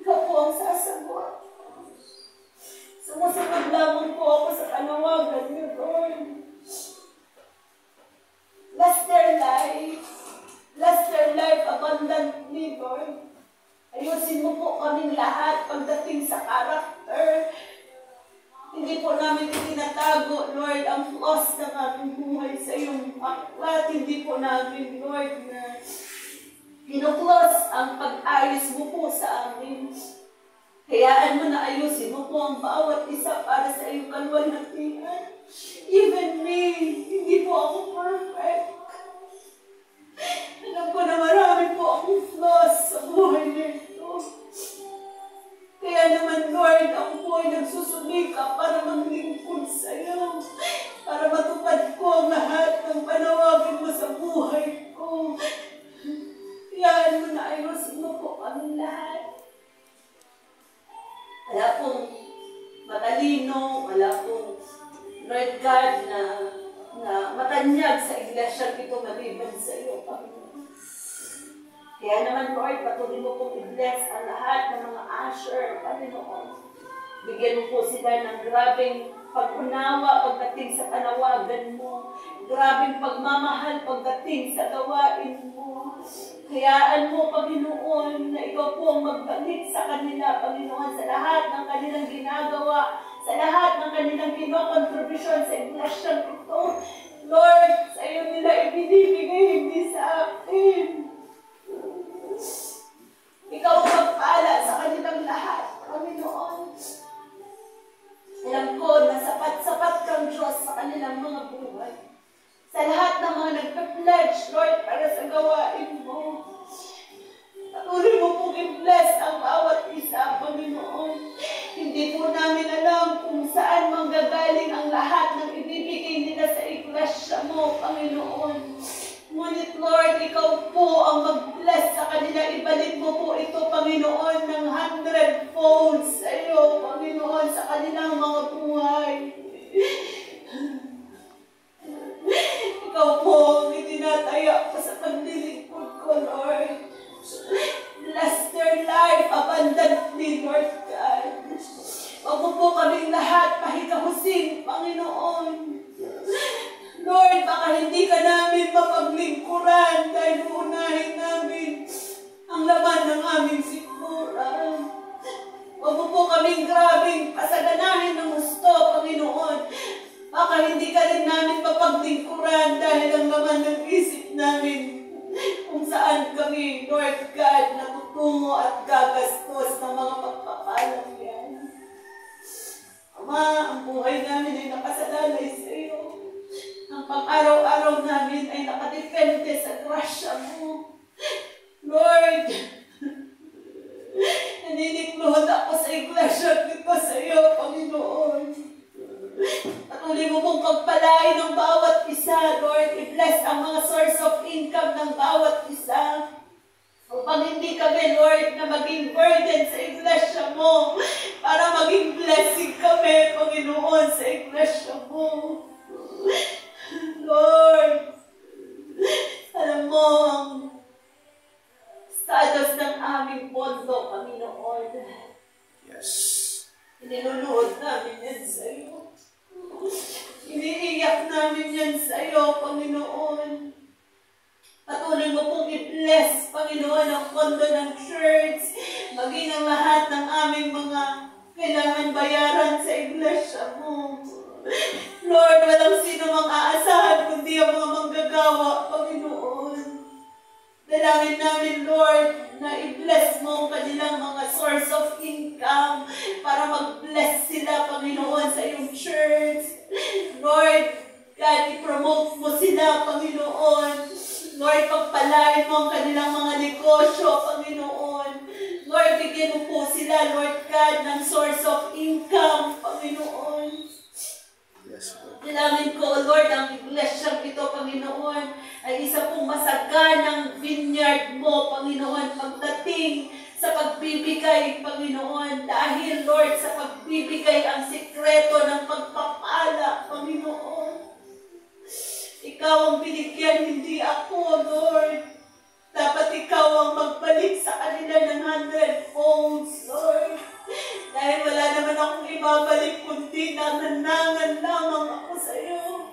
Ikaw po ang sasagot. Sumusunod lamang po ako sa panawagan niyo, Lord. Bless their life abundantly, Lord. Ayusin mo po kaming lahat pagdating sa character. Hindi po namin itinatago, Lord, ang flaws ng aming buhay sa iyong aklat. Hindi po namin, Lord, na kinuklos ang pag-ayos mo po sa amin. Hayaan mo na ayusin mo po ang bawat isa para sa iyong kalwalhatian. Even me, hindi po ako perfect. Alam ko na marami po akong flaws sa buhay nito. Kaya naman, Lord, ako po ay nagsusumika para maglingkod sa iyo. Para matupad ko ang lahat ng panawagan mo sa buhay ko. Hayaan mo na ayusin mo po kami lahat. Wala pong matalino, wala pong Lord God na matanyag sa iglesia ito maliban sa iyo, Panginoon. Kaya naman, Lord, patuloy mo pong i-bless ang lahat ng mga usher, Panginoon. Bigyan mo po sila ng grabing pag-unawa pagdating sa panawagan mo. Grabing pagmamahal pagdating sa gawain mo. Hayaan mo, Panginoon, na ikaw po ang magbalik sa kanila, Panginoon, sa lahat ng kanilang ginagawa, sa lahat ng kanilang kinokontribusyon sa iglesia ito. Lord, sa iyo nila ibinibigay, hindi sa akin. Ikaw ang magpala sa kanilang lahat, Panginoon. Alam ko na sapat-sapat kang Diyos sa kanilang mga buhay. Sa lahat ng mga nagpa-pledge, Lord, para sa gawain mo. Patuloy mo pong i-bless ang bawat isa, Panginoon. Hindi po namin alam kung saan manggagaling ang lahat ng ibibigay nila sa iglesia mo, Panginoon. Ngunit, Lord, ikaw po ang mag-bless sa kanila. Ibalik mo po ito, Panginoon, ng 100-fold sa iyo, Panginoon, sa kanilang mga buhay. Ikaw po ang itinataya ko sa paglilingkod ko, Lord. Bless their life abundantly, Lord God. Huwag mo po kaming lahat pahigahusin, Panginoon. Lord, baka hindi ka namin mapaglingkuran dahil uunahin namin ang laman ng aming sikmura. Huwag mo po kaming grabing pasaganahin ng gusto, Panginoon. Baka hindi ka rin namin mapaglingkuran dahil ang laman ng isip namin kung saan kami, Lord God, natutungo at gagastos ng mga pagpapalang yan. Ama, ang buhay namin ay nakasalalay sa iyo. Ang pang-araw-araw namin ay nakadepende sa grasya mo. Lord, naninikluhod ako sa iglesia dito sa iyo, Panginoon. Patuloy mo pong pagpalain ng bawat isa, Lord. I-bless ang mga source of income ng bawat isa. Upang hindi kami, Lord, na maging burden sa iglesia mo, para maging blessing kami, Panginoon, sa iglesia mo. Lord, alam mo ang status ng aming pondo, Panginoon. Yes. Iniluluhod namin yan sa iyo. Iniiyak namin yan sa iyo, Panginoon. Patuloy mo pong i-bless, Panginoon, ang pondo ng church, maging ang lahat ng aming mga kailangan bayaran sa iglesia mo. Lord, walang sino mang aasahan kundi ang mga manggagawa, Panginoon. Dalangin namin, Lord, na i-bless mo ang kanilang mga source of income para mag-bless sila, Panginoon, sa iyong church. Lord, God, i-promote mo sila, Panginoon. Lord, pagpalain mo ang kanilang mga negosyo, Panginoon. Lord, bigyan mo po sila, Lord God, ng source of income, Panginoon. Yes, Lord. Dalangin ko, Lord, ang iglesia ito, Panginoon, ay isa pong masaganang vineyard mo, Panginoon, pagdating sa pagbibigay, Panginoon. Dahil, Lord, sa pagbibigay ang sikreto ng pagpapala, Panginoon. Ikaw ang binigyan, hindi ako, Lord. Dapat ikaw ang magbalik sa kanila ng 100-fold, Lord. Dahil wala naman akong ibabalik kundi nananangan lamang ako sa iyo.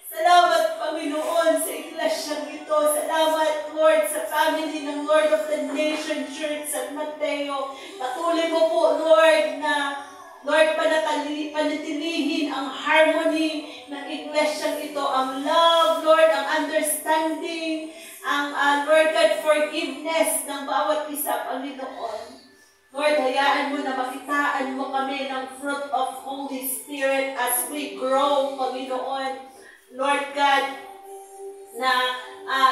Salamat, Panginoon, sa iglesyang ito. Salamat, Lord, sa family ng Lord of the Nation Church San Mateo. Patuloy mo po, Lord, na Lord, panatilihin ang harmony ng iglesyang ito, ang love, Lord, ang understanding, ang Lord God, forgiveness ng bawat isa, Panginoon. Lord, hayaan mo na makitaan mo kami ng fruit of Holy Spirit as we grow, Panginoon. Lord God,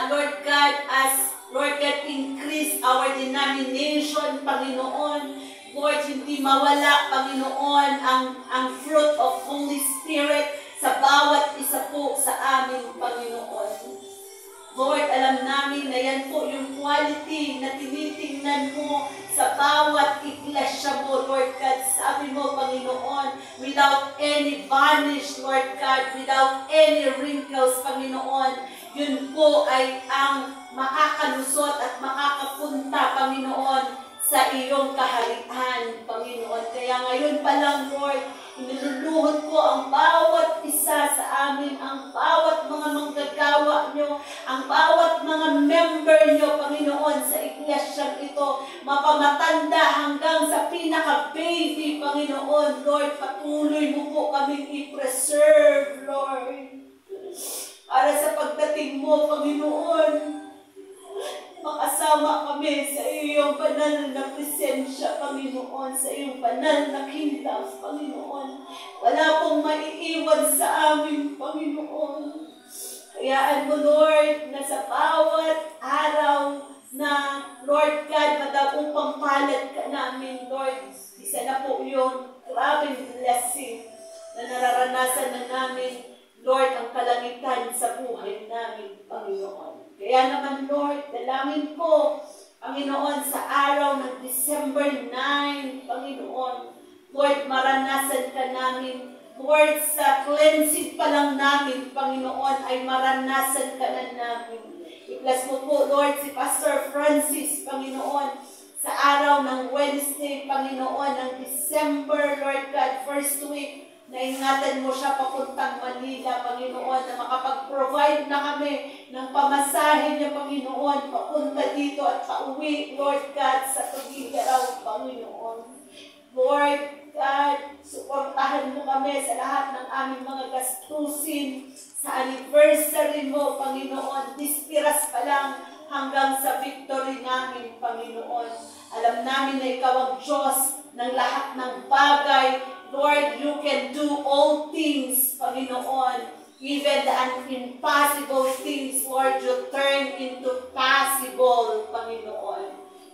Lord God, as Lord God, increase our denomination, Panginoon. Lord, hindi mawala, Panginoon, ang fruit of Holy Spirit sa bawat isa po sa amin, Panginoon. Lord, alam namin na yan po yung quality na tinitingnan mo sa bawat iglesia mo, Lord God. Sabi mo, Panginoon, without any varnish, Lord God, without any wrinkles, Panginoon, yun po ay ang makakalusot at makakapunta, Panginoon, sa iyong kaharian, Panginoon. Kaya ngayon pa lang, Lord, iniluluhod ko ang bawat isa sa amin, ang bawat mga manggagawa nyo, ang bawat mga member nyo, Panginoon, sa iglesyang ito, mapamatanda hanggang sa pinaka-baby, Panginoon. Lord, patuloy mo po kaming i-preserve, Lord. Para sa pagdating mo, Panginoon, makasama kami sa iyong banal na presensya, Panginoon, sa iyong banal na kingdom, Panginoon. Wala pong maiiwan sa amin, Panginoon. Hayaan mo, Lord, na sa bawat araw na, Lord God, madagupang palad ka namin, Lord. Isa na po yun. Grabing blessing na nararanasan na namin, Lord, ang kalangitan sa buhay namin, Panginoon. Kaya naman, Lord, dalangin ko, Panginoon, sa araw ng December 9, Panginoon, Lord, maranasan ka namin. Lord, sa cleansing pa lang namin, Panginoon, ay maranasan ka na namin. I-bless mo po, Lord, si Pastor Francis, Panginoon, sa araw ng Wednesday, Panginoon, ng December, Lord God, first week, naingatan mo siya papuntang Manila, Panginoon, na makapag-provide na kami ng pamasahe niya, Panginoon, papunta dito at pauwi, Lord God, sa Tugigaraw, Panginoon. Lord God, suportahan mo kami sa lahat ng aming mga gastusin sa anniversary mo, Panginoon. Dispiras pa lang hanggang sa victory namin, Panginoon. Alam namin na ikaw ang Diyos ng lahat ng bagay. Lord, you can do all things, Panginoon. Even the impossible things, Lord, you turn into possible, Panginoon.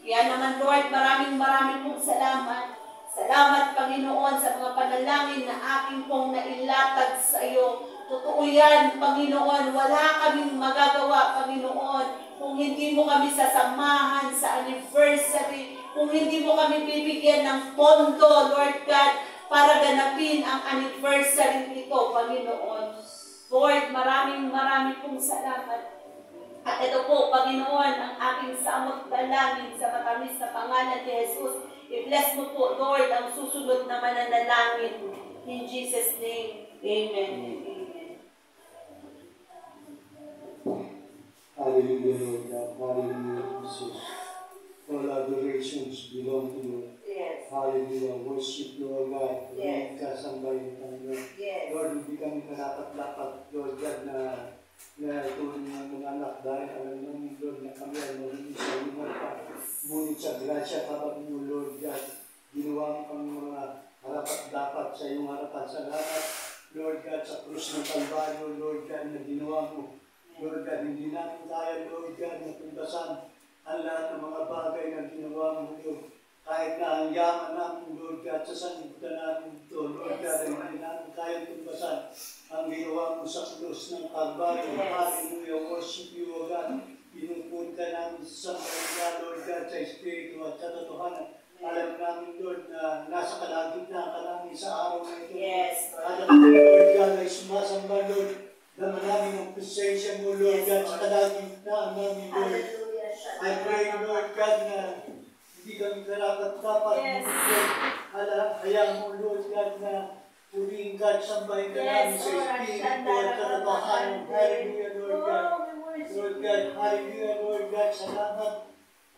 Kaya naman, Lord, maraming pong salamat. Salamat, Panginoon, sa mga panalangin na aking pong nailatag sa iyo. Totoo yan, Panginoon. Wala kaming magagawa, Panginoon, kung hindi mo kami sasamahan sa anniversary, kung hindi mo kami bibigyan ng pondo, Lord God, para ganapin ang anniversary nito, Panginoon. Lord, maraming pong salamat. At ito po, Panginoon, ang aking samot dalangin sa matamis na pangalan ni Jesus. I-bless mo po, Lord, ang susunod na mananalangin. In Jesus' name, Amen. Amen. Hallelujah, Lord God. Hallelujah, Jesus. All adorations belong to you. Yes. Hallelujah. Worship you, O God. Yes. Kasambahin kami. Yes. Lord, hindi kami karapat-dapat, Lord God, na tulong ng mga anak dahil alam namin, Lord, na kami ay magiging sa lugar pa. Ngunit sa grasya kapag mo, Lord God, ginawa mo kami mga karapat-dapat sa iyong harapan. Salamat, Lord God, sa krus ng Kalbaryo, Lord God, na ginawa mo. Lord God, hindi namin kaya, Lord God, na tundasan ang lahat ng mga bagay na ginawa mo, Lord. Kahit na ang yaman namin, Lord God, sa sanlibutan namin ito, Lord God, ay hindi namin kaya tundasan ang ginawa mo sa krus ng Kalbaryo. Hallelujah, worship you, O God. Pinupun ka namin sa sambahin, Lord God, sa Espiritu at sa totohanan. Alam namin, Lord, na nasa kalagitnaan ka namin sa araw na ito. Yes. Alam namin, Lord God, ay sumasamba, Lord. Naman namin ang presensya mo, Lord God, sa kalagitnaan namin, Lord. Hallelujah. Ay dapat Yes. hayaan mo, Lord God, na purihin ka at sambahin ka namin Yes, sa Lord. Espiritu at katotohanan. Hallelujah, Lord God. Oh, we worship Lord you. God, hallelujah, Lord God, salamat.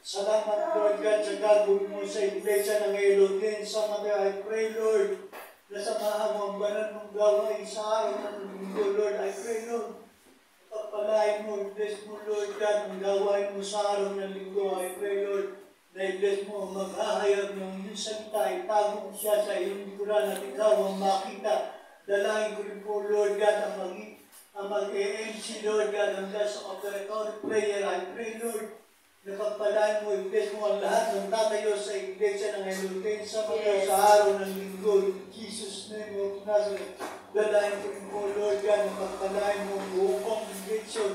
Salamat, Lord God, sa gagawin mo sa iglesia ng Elohim. Sa mga I pray, Lord, na samahan mo ang banal mong gawain sa araw ng linggo, Lord. I pray, Lord, pagpalain mo, bless mo, Lord God, ang gawain mo sa araw ng linggo. I pray, Lord, na i-bless mo, maghahayag ng iyong salita, itago siya sa iyong likuran at ikaw ang makita. Dalangin ko rin po, Lord God, ang mag-e-MC, Lord God, hanggang sa operatory prayer. I pray, Lord, na pagpalain mo, i-bless mo ang lahat ng tatayo sa iglesia ng Elohim sa mga Yes. sa araw ng linggo. In Jesus' name of Nazareth. Dalangin ko rin po, Lord God, na pagpalain mo ang buong congregation.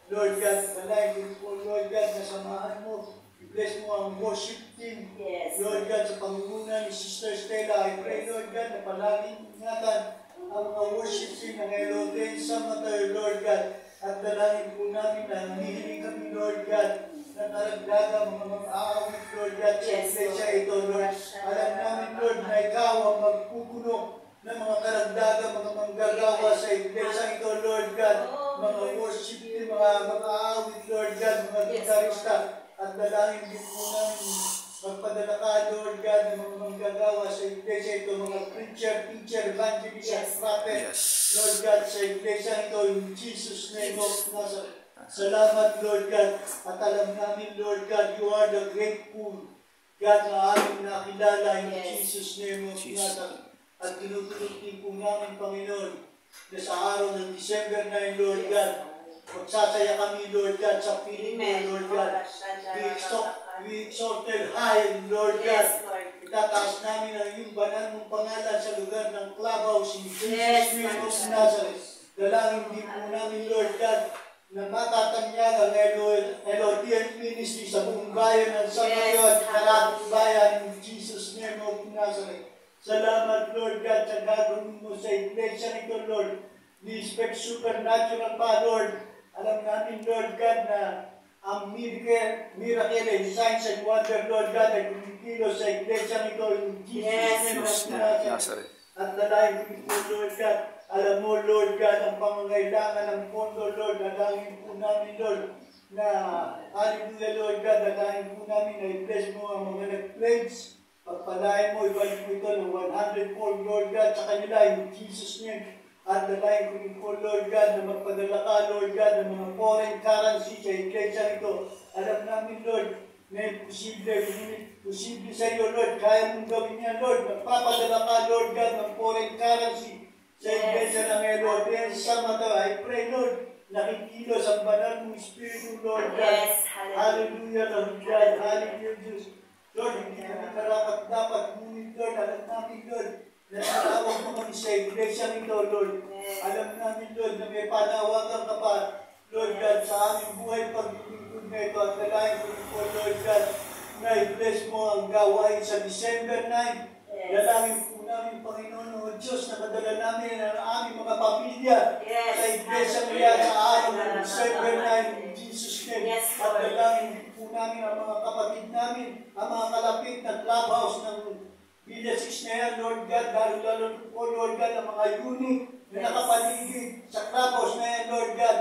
Lord God, palain ko rin po, Lord God, na samahan mo. I-bless mo ang worship team. Yes. Lord God, sa pangunguna ni Sister Stella, I pray, Lord God, na palaging ingatan ang mga worship team ng Elohim sa matayo, Lord God. At dalangin po namin na hinihiling kami, Lord God, na karagdagang mga mag-aawit, Lord God, sa Yes, iglesia Lord. ito, Lord. Alam namin, Lord, na ikaw ang magpupuno ng mga karagdagang mga manggagawa sa iglesia ito, Lord God. Mga worship team, mga mag-aawit, Lord God, mga Yes, gitarista. At dalangin din po namin magpadala ka, Lord God, ng mga manggagawa sa iglesia ito, mga preacher, teacher, evangelist, at Yes. prophet. Yes. Lord God, sa iglesia ito, in Jesus' name of Nazareth. Salamat, Lord God. At alam namin, Lord God, you are the grateful God na aming nakilala in Yes. Jesus' name of Jesus. Nazareth. At tinutulog din po namin, Panginoon, na sa araw ng December 9, Lord God, magsasaya kami, Lord God, sa piling mo, Lord God. We exalted high, Lord God. Yes, Lord. Itataas namin ang iyong banal mong pangalan sa lugar ng clubhouse in Jesus' Yes, name of Lord. Nazareth. Dalangin din po namin, Lord God, na matatanyag ang Elohim Ministry sa buong bayan ng Samayo at Karating Bayan in Jesus' name of Nazareth. Salamat, Lord God, sa gagawin mo sa iglesia nito, Lord. We expect supernatural pa, Lord. Alam namin, Lord God, na ang miracle and signs and wonder, Lord God, ay kumikilos sa iglesia nito in Jesus' name of Jesus na Nazareth. Nazareth. At dalangin po, Lord God, alam mo, Lord God, ang pangangailangan ng pondo, Lord, dalangin po namin, Lord, na, hallelujah, Lord God, dalangin po namin na i-bless mo ang mga nag-pledge. Pagpalain mo, ibalik mo ito ng 100-fold, Lord God, sa kanila, in Jesus' name. At dalangin ko rin po, Lord God, na magpadala ka, Lord God, ng mga foreign currency sa iglesia ito. Alam namin, Lord, na posible sa iyo, Lord. Kaya mong gawin yan, Lord. Magpapadala ka, Lord God, ng foreign currency sa iglesia ng Elohim sa mata. I pray, Lord, nakikilos ang banal mong Espiritu, Lord God. Yes, Hallelujah, Lord God. Hallelujah, Diyos. Lord, hindi kami karapat-dapat. Ngunit, Lord, alam namin, Lord, na tinawag mo kami sa iglesia nito, Lord. Alam namin, Lord, na may panawagan ka pa, Lord God, sa aming buhay paglilingkod na ito. At dalangin ko po, Lord God, na i-bless mo ang gawain sa December 9. Dalangin po namin, Panginoon, o Diyos, na kadala namin ang aming mga pamilya sa iglesia nila sa araw ng December 9 in Jesus' name. Yes, At Lord. dalangin po namin ang mga kapatid namin, ang mga kalapit na clubhouse ng Villa 6 na yan, Lord God, lalo po, Lord God, ang mga unit na nakapaligid sa clubhouse na yan, Lord God,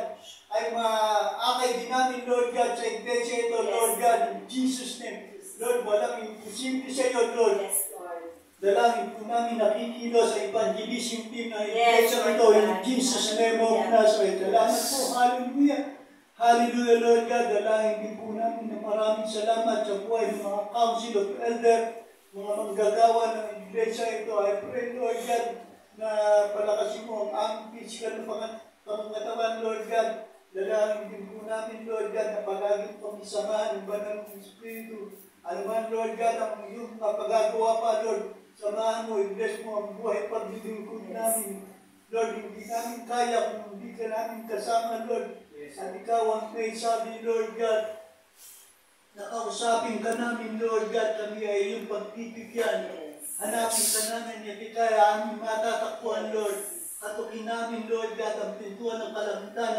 ay maakay din namin, Lord God, sa iglesia ito, Lord God, in Jesus' name. Lord, walang imposible sa iyo, Lord. Yes, Lord. Dalangin po namin nakikilo sa evangelism team ng Yes, iglesia Lord ito, in God. Jesus' name of Nazareth. Salamat po, hallelujah. Hallelujah, Lord God. Dalangin din po namin na maraming salamat sa buhay ng mga council of elder, mga manggagawa ng iglesia ito. I pray, Lord God, na palakasin mo ang aming physical na pangangatawan, Lord God. Dalangin din po namin, Lord God, na palaging pamisamahan ng banal ng Espiritu. Ano man, Lord God, ang iyong pagagawa pa, Lord, samahan mo, i-bless mo ang buhay paglilingkod namin. Lord, hindi namin kaya kung hindi ka namin kasama, Lord. At ikaw ang may sabi, Lord God, nakausapin ka namin, Lord God, kami ay iyong pagpipigyan. Hanapin ka namin, hindi kaya aming matatakbuhan, Lord. Katukin namin, Lord God, ang pintuan ng kalangitan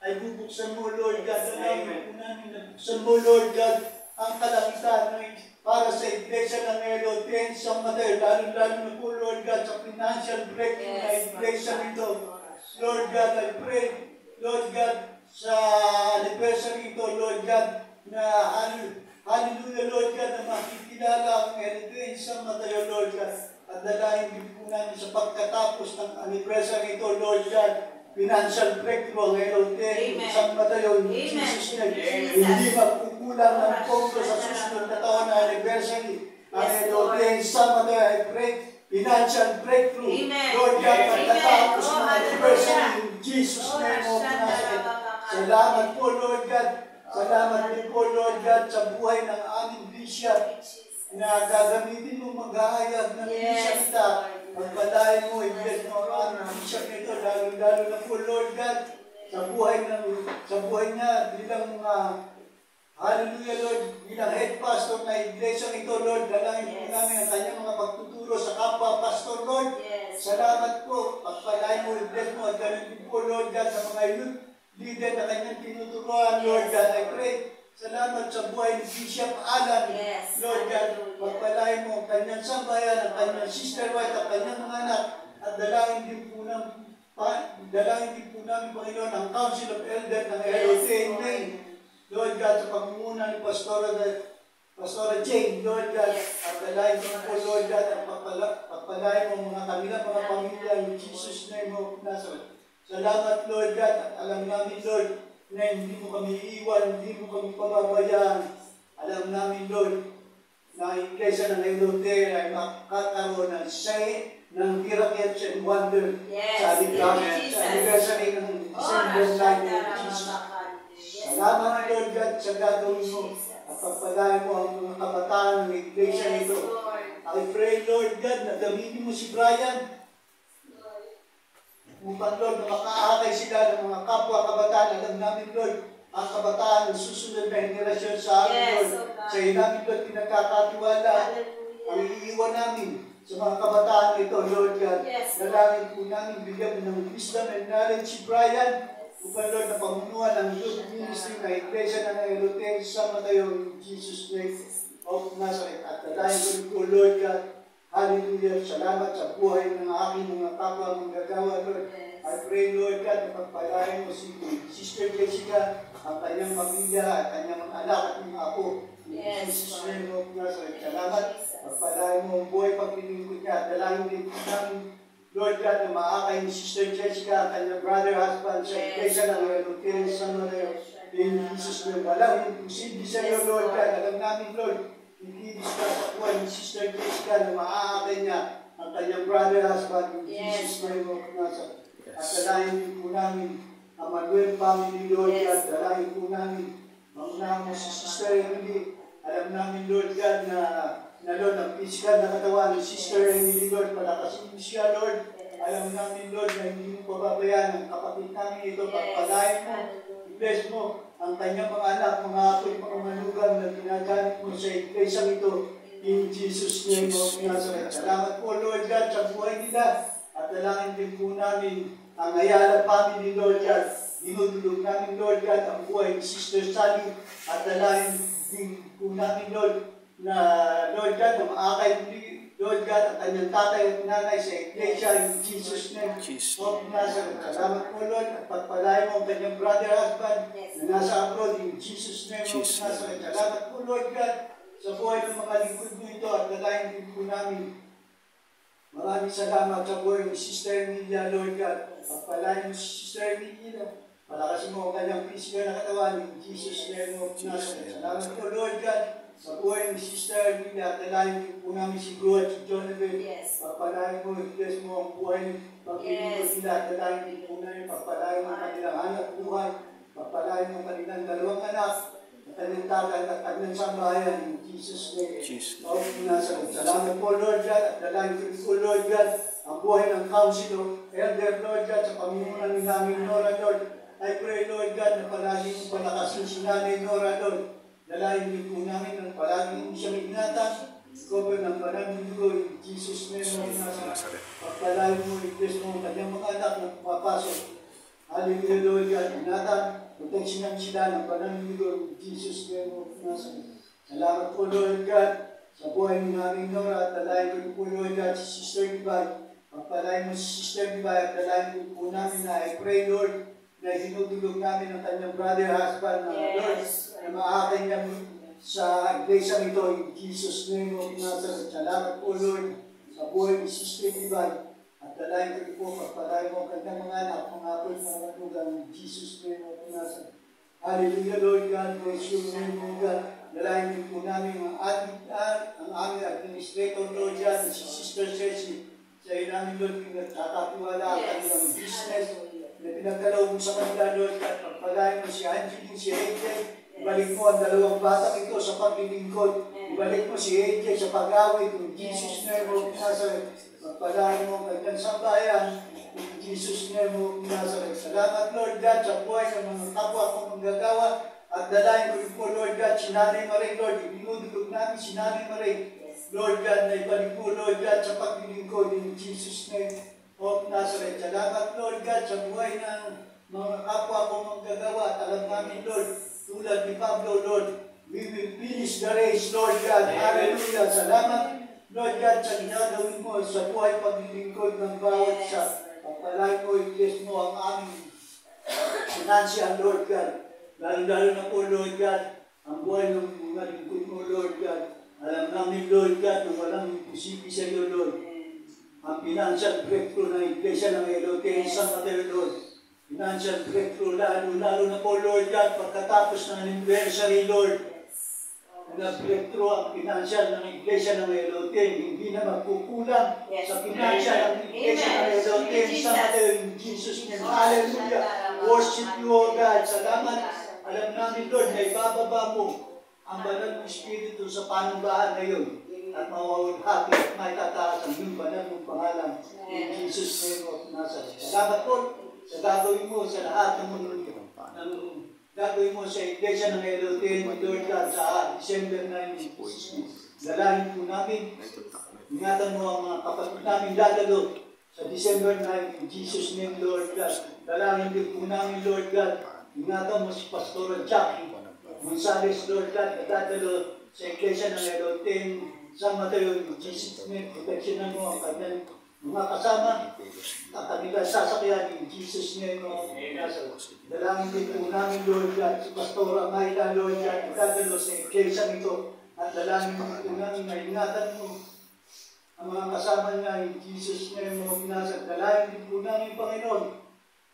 ay bubuksan mo, Lord God. Dalangin po namin na buksan mo, Lord God, ang kalangitan para sa iglesia ng Eloten sa Mateo, lalo-lalo na po, Lord God, sa financial breakthrough na iglesia nito. Lord God, I pray, Lord God, sa anniversary ito, Lord God, na hallelujah, Lord God, na makikilala ang Eloten sa Mateo, Lord God. At dalahin din po namin sa pagkatapos ng anniversary ito, Lord God, financial breakthrough ang Eloten sa Mateo, in Jesus' name. Hindi magkukulang ng pondo sa susunod na taon na anniversary. Ang Eloten sa Mateo, I pray, financial breakthrough. Lord God, pagkatapos ng anniversary, in Jesus' name of Nazareth. Salamat po, Lord God. Salamat din po, Lord God, sa buhay ng aming bishop na gagamitin mo mag-ahayag ng salita. Pagpalain mo, i-bless mo ang aming bishop nito, lalo-lalo na po, Lord God, sa buhay niya bilang mga hallelujah, Lord, bilang head pastor na iglesia nito, Lord, dalangin po namin ang kanyang mga pagtuturo sa kapwa pastor, Lord. Salamat po, pagpalain mo, i-bless mo, at ganun din po, Lord God, sa mga youth leader na kanyang tinuturuan, Lord God, I pray. Salamat sa buhay ni Bishop Alan, Lord God, pagpalain mo ang kanyang sambayan, ang kanyang sister wife, ang kanyang mga anak, at dalangin din po namin, Panginoon, ang Council of Elders ng Eloten, Lord God, sa pangunguna ni Pastora Jane, Lord God, at dalangin din po, Lord God, ang pagpalain mo mga kanilang mga pamilya, in Jesus' name of Nazareth. Salamat, Lord God, at alam namin, Lord, na hindi mo kami iiwan, hindi mo kami pababayaan. Alam namin, Lord, na ang iglesia ng Eloten ay makakaroon ng say ng miracles and wonder sa anniversary ng December 9 of Jesus. Salamat, Lord God, sa gagawin mo at pagpalain mo ang mga kabataan ng iglesia nito. I pray, Lord God, na gamitin mo si Brian upang, Lord, na makaakay sila ng mga kapwa kabataan. Alam namin, Lord, ang kabataan ng susunod na henerasyon sa amin, Lord. Sa iyo namin, Lord, pinagkakatiwala. Ang iiwan namin sa mga kabataan ito, Lord God. Dalangin po namin, bigyan mo ng wisdom and knowledge si Brian upang, Lord, na pamunuan ang youth ministry na iglesia ng Eloten sa Mateo, in Jesus' name of Nazareth. At dalangin ko po, Lord God, hallelujah, salamat sa buhay ng aking mga kapwa manggagawa, Lord. I pray, Lord God, na pagpalain mo si Sister Jessica, ang kanyang pamilya, at kanyang mga anak at mga apo. In Jesus' name of Nazareth. Salamat. Pagpalain mo ang buhay paglilingkod niya. At dalangin din po namin, Lord God, na maakay ni Sister Jessica, ang kanyang brother, husband, sa iglesia ng Eloten sa Mateo. In Jesus' name. Walang imposible sa iyo, Lord God. Alam namin, Lord, hindi ka sa buhay ni Sister Jessica na maaakay niya ang kanyang brother, husband, in Jesus' name of Nazareth. At dalangin din po namin ang Manuel family, Lord God. Dalangin po namin mauna mo si Sister Emily. Alam namin, Lord God, na Lord, ang physical na katawan ni Sister Emily, Lord, palakasin mo siya, Lord. Alam namin, Lord, na hindi mo pababayaan ang kapatid namin ito. Pagpalain mo, i-bless mo ang kanyang mga anak, mga apoy, mga manugang na ginagamit mo sa iglesia ito. In Jesus' name of Nazareth. Salamat po, Lord God, sa buhay nila. At dalangin din po namin ang Ayala family, Lord God. Dinudulog namin, Lord God, ang buhay ni Sister Sally. At dalangin din po namin, Lord, na Lord God, na maakay Lord God, ang kanyang tatay at nanay sa iglesia, in Jesus' name of Nazareth. Salamat po, Lord, at pagpalain mo ang kanyang brother, husband, na nasa abroad, in Jesus' name of Nazareth. Salamat po, Lord God, sa buhay ng mga lingkod mo ito, at dalangin din po namin. Maraming salamat sa buhay ni Sister Emilia, Lord God. Pagpalain mo si Sister Emilia, palakasin mo ang kanyang physical na katawan, in Jesus' name of Nazareth. Salamat po, Lord God, sa buhay ni Sister Emilia, at dalangin po namin si Gro at si Jonathan. Pagpalain mo, i-bless mo ang buhay ng pag-ibig nila, at dalangin po namin, pagpalain mo ang kanilang hanap buhay, pagpalain mo ang kanilang dalawang anak, at kanilang tatay at kanilang sambahayan, in Jesus' name of Nazareth. Salamat po, Lord God, at dalangin po, Lord God, ang buhay ng Council of Elder, Lord God, sa pamumunan ni namin, Nora, Lord. I pray, Lord God, na palagi mo palakasin si Nanay Nora, Lord. Dalangin din po namin na palagi mo siyang ingatan, cover ng banal ng dugo, in Jesus' name of Nazareth. Pagpalain mo, i-bless mo ang kanyang mga anak na pumapasok. Hallelujah, Lord God, ingatan, proteksyonan sila ng banal ng dugo, in Jesus' name of Nazareth. Salamat po, Lord God, sa buhay ng aming Nora at dalayan ko po, Lord God, si Sister Divine. Pagpalain mo si Sister Divine at dalayan ko po namin na I pray, Lord, na sinutulog namin ang kanyang brother husband na Lord, na maakay kami sa iglesia nito in Jesus' name of Nazareth. Salamat po, Lord, sa buhay ni Sister Divine. At dalayan ko po, pagpalain mo ang kanyang mga anak, mga apos na matugang in Jesus' name of Nazareth. Hallelujah, Lord God, bless you, name of God. Dalayan ko po namin ang aming administrator, Lord God, si Sister Ceci. Sa iyo namin, Lord, pinagkakatiwala ang kanilang business na pinagkaloob mo sa kanila, Lord, at pagpalain mo si Angie, si AJ, ibalik mo ang dalawang batang ito sa paglilingkod, ibalik mo si AJ sa pag-awit, in Jesus' name of Nazareth, pagpalain mo ang kanyang sambayan, in Jesus' name of Nazareth. Salamat, Lord God, sa buhay ng mga kapwa kong manggagawa, at dalayan ko rin po, Lord God, si Nanay Marie, Lord, ibinudulog namin si Nanay Marie, Lord God, na ibalik mo, Lord God, sa paglilingkod, in Jesus' name of Nazareth. Salamat, Lord God, sa buhay ng mga kapwa kong manggagawa. At alam namin, Lord, tulad ni Pablo, Lord, we will finish the race, Lord God. Hallelujah. Salamat, Lord God, sa ginagawin mo sa buhay paglilingkod ng bawat sa pagpalain mo, i-bless mo ang aming financial, Lord God. Lalo-lalo na po, Lord God, ang buhay ng mga lingkod mo, Lord God. Alam namin, Lord God, na walang imposible sa iyo, Lord. Ang financial breakthrough ng Iglesia ng Elote, San Mateo, Lord. Financial breakthrough, lalo na po, Lord God, pagkatapos ng anniversary, Lord. Na-breakthrough ang financial ng Iglesia ng Elote, hindi na magkukulang sa financial ng Iglesia ng Elote, San Mateo, in Jesus' name. Hallelujah. Worship you, O God. Salamat. Alam namin, Lord, na ibababa mo ang banal ng Espiritu sa panumbahan ngayon at mawawalhati at may tataas ang iyong banal ng pangalan in Jesus' name of Nazareth. Salamat po sa gagawin mo sa lahat ng gagawin mo sa Iglesia ng Elote, Lord God, sa December 9. Dalahin po namin, ingatan mo ang mga kapatid namin dadalo sa December 9, in Jesus' name, Lord God. Dalahin din po namin, Lord God, ingatan mo si Pastor Jackie Gonzales, Lord God, dadalo sa Iglesia ng Elote, San Mateo, in Jesus' name, proteksyonan mo ang kanyang mga kasama at kanila sasakyan in Jesus' name of Nazareth. Dalangin din po namin, Lord God, si Pastor Amayla, Lord God, dadalo sa Iglesia nito at dalangin po namin na ingatan mo ang mga kasama niya in Jesus' name of Nazareth. Dalangin din po namin, Panginoon,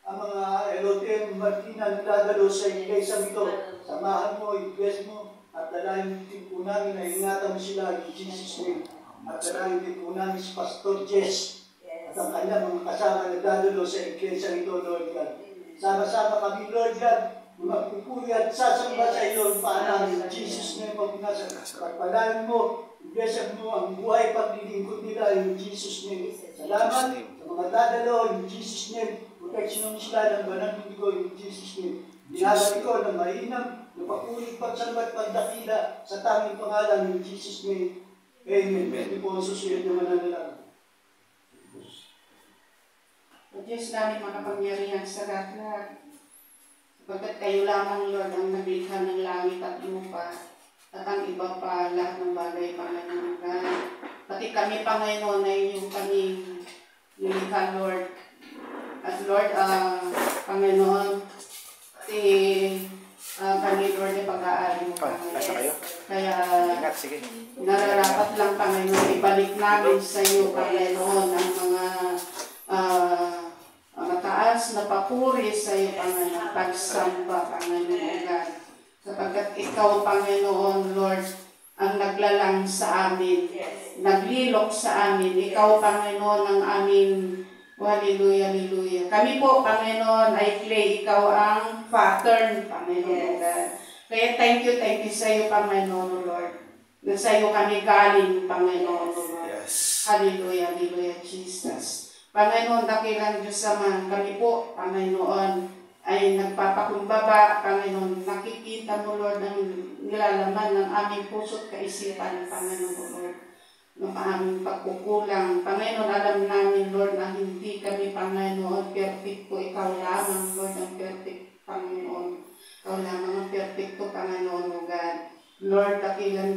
ang mga Elote Martina na dadalo sa Iglesia nito. Samahan mo, i-bless mo, at dalangin din po namin na ingatan mo sila in Jesus' name. At dalangin din po namin si Pastor Jess at ang kanyang mga kasama na dadalo sa Iglesia nito, Lord God. Sama-sama kami, Lord God, magpupuri at sasamba sa iyo ang paan in Jesus' name of Nazareth. Pagpalain mo, i-bless mo ang buhay paglilingkod nila in Jesus' name. Salamat sa mga dadalo in Jesus' name. Protection mo sila ng banal ng Digo in Jesus' name. Dinagay ko na mainam, napapulit pagsalbat pagdakila sa tanging pangalan in Jesus' name. Amen. Pwede po ang susunod na mananalang. O Diyos namin makapangyarihan sa lahat, sapagkat kayo lamang, Lord, ang naglikha ng langit at lupa, at ang iba pa, lahat ng bagay pa na nangyayari. Pati kami, Panginoon, na inyong kaming nilikha, Lord. At Lord, Panginoon, kami, Lord, ay pag-aari mo, Panginoon. Kaya, Ingat, sige. nararapat lang, Panginoon, ibalik namin sa iyo, Panginoon, ang mga mataas na papuri sa iyo, Panginoon, pagsamba, Panginoon, God. Sapagkat ikaw, Panginoon, Lord, ang naglalang sa amin, naglilok sa amin. Ikaw, Panginoon, ang aming hallelujah, hallelujah. Kami po, Panginoon, ay clay. Ikaw ang pattern, Panginoon, God. Kaya thank you sa iyo, Panginoon, Lord. Na sa iyo kami galing, Panginoon, Lord. Yes. Hallelujah, hallelujah, Jesus. Panginoon, dakilang Diyos naman, kami po, Panginoon, ay nagpapakumbaba, Panginoon, nakikita mo, Lord, ang nilalaman ng aming puso't kaisipan, Panginoon, Lord, ng aming pagkukulang. Panginoon, alam namin, Lord, na hindi kami, Panginoon, perfecto. Ikaw lamang, Lord, ang perfect, Panginoon. Ikaw lamang ang perfecto, Panginoon, O God. Lord, dakilang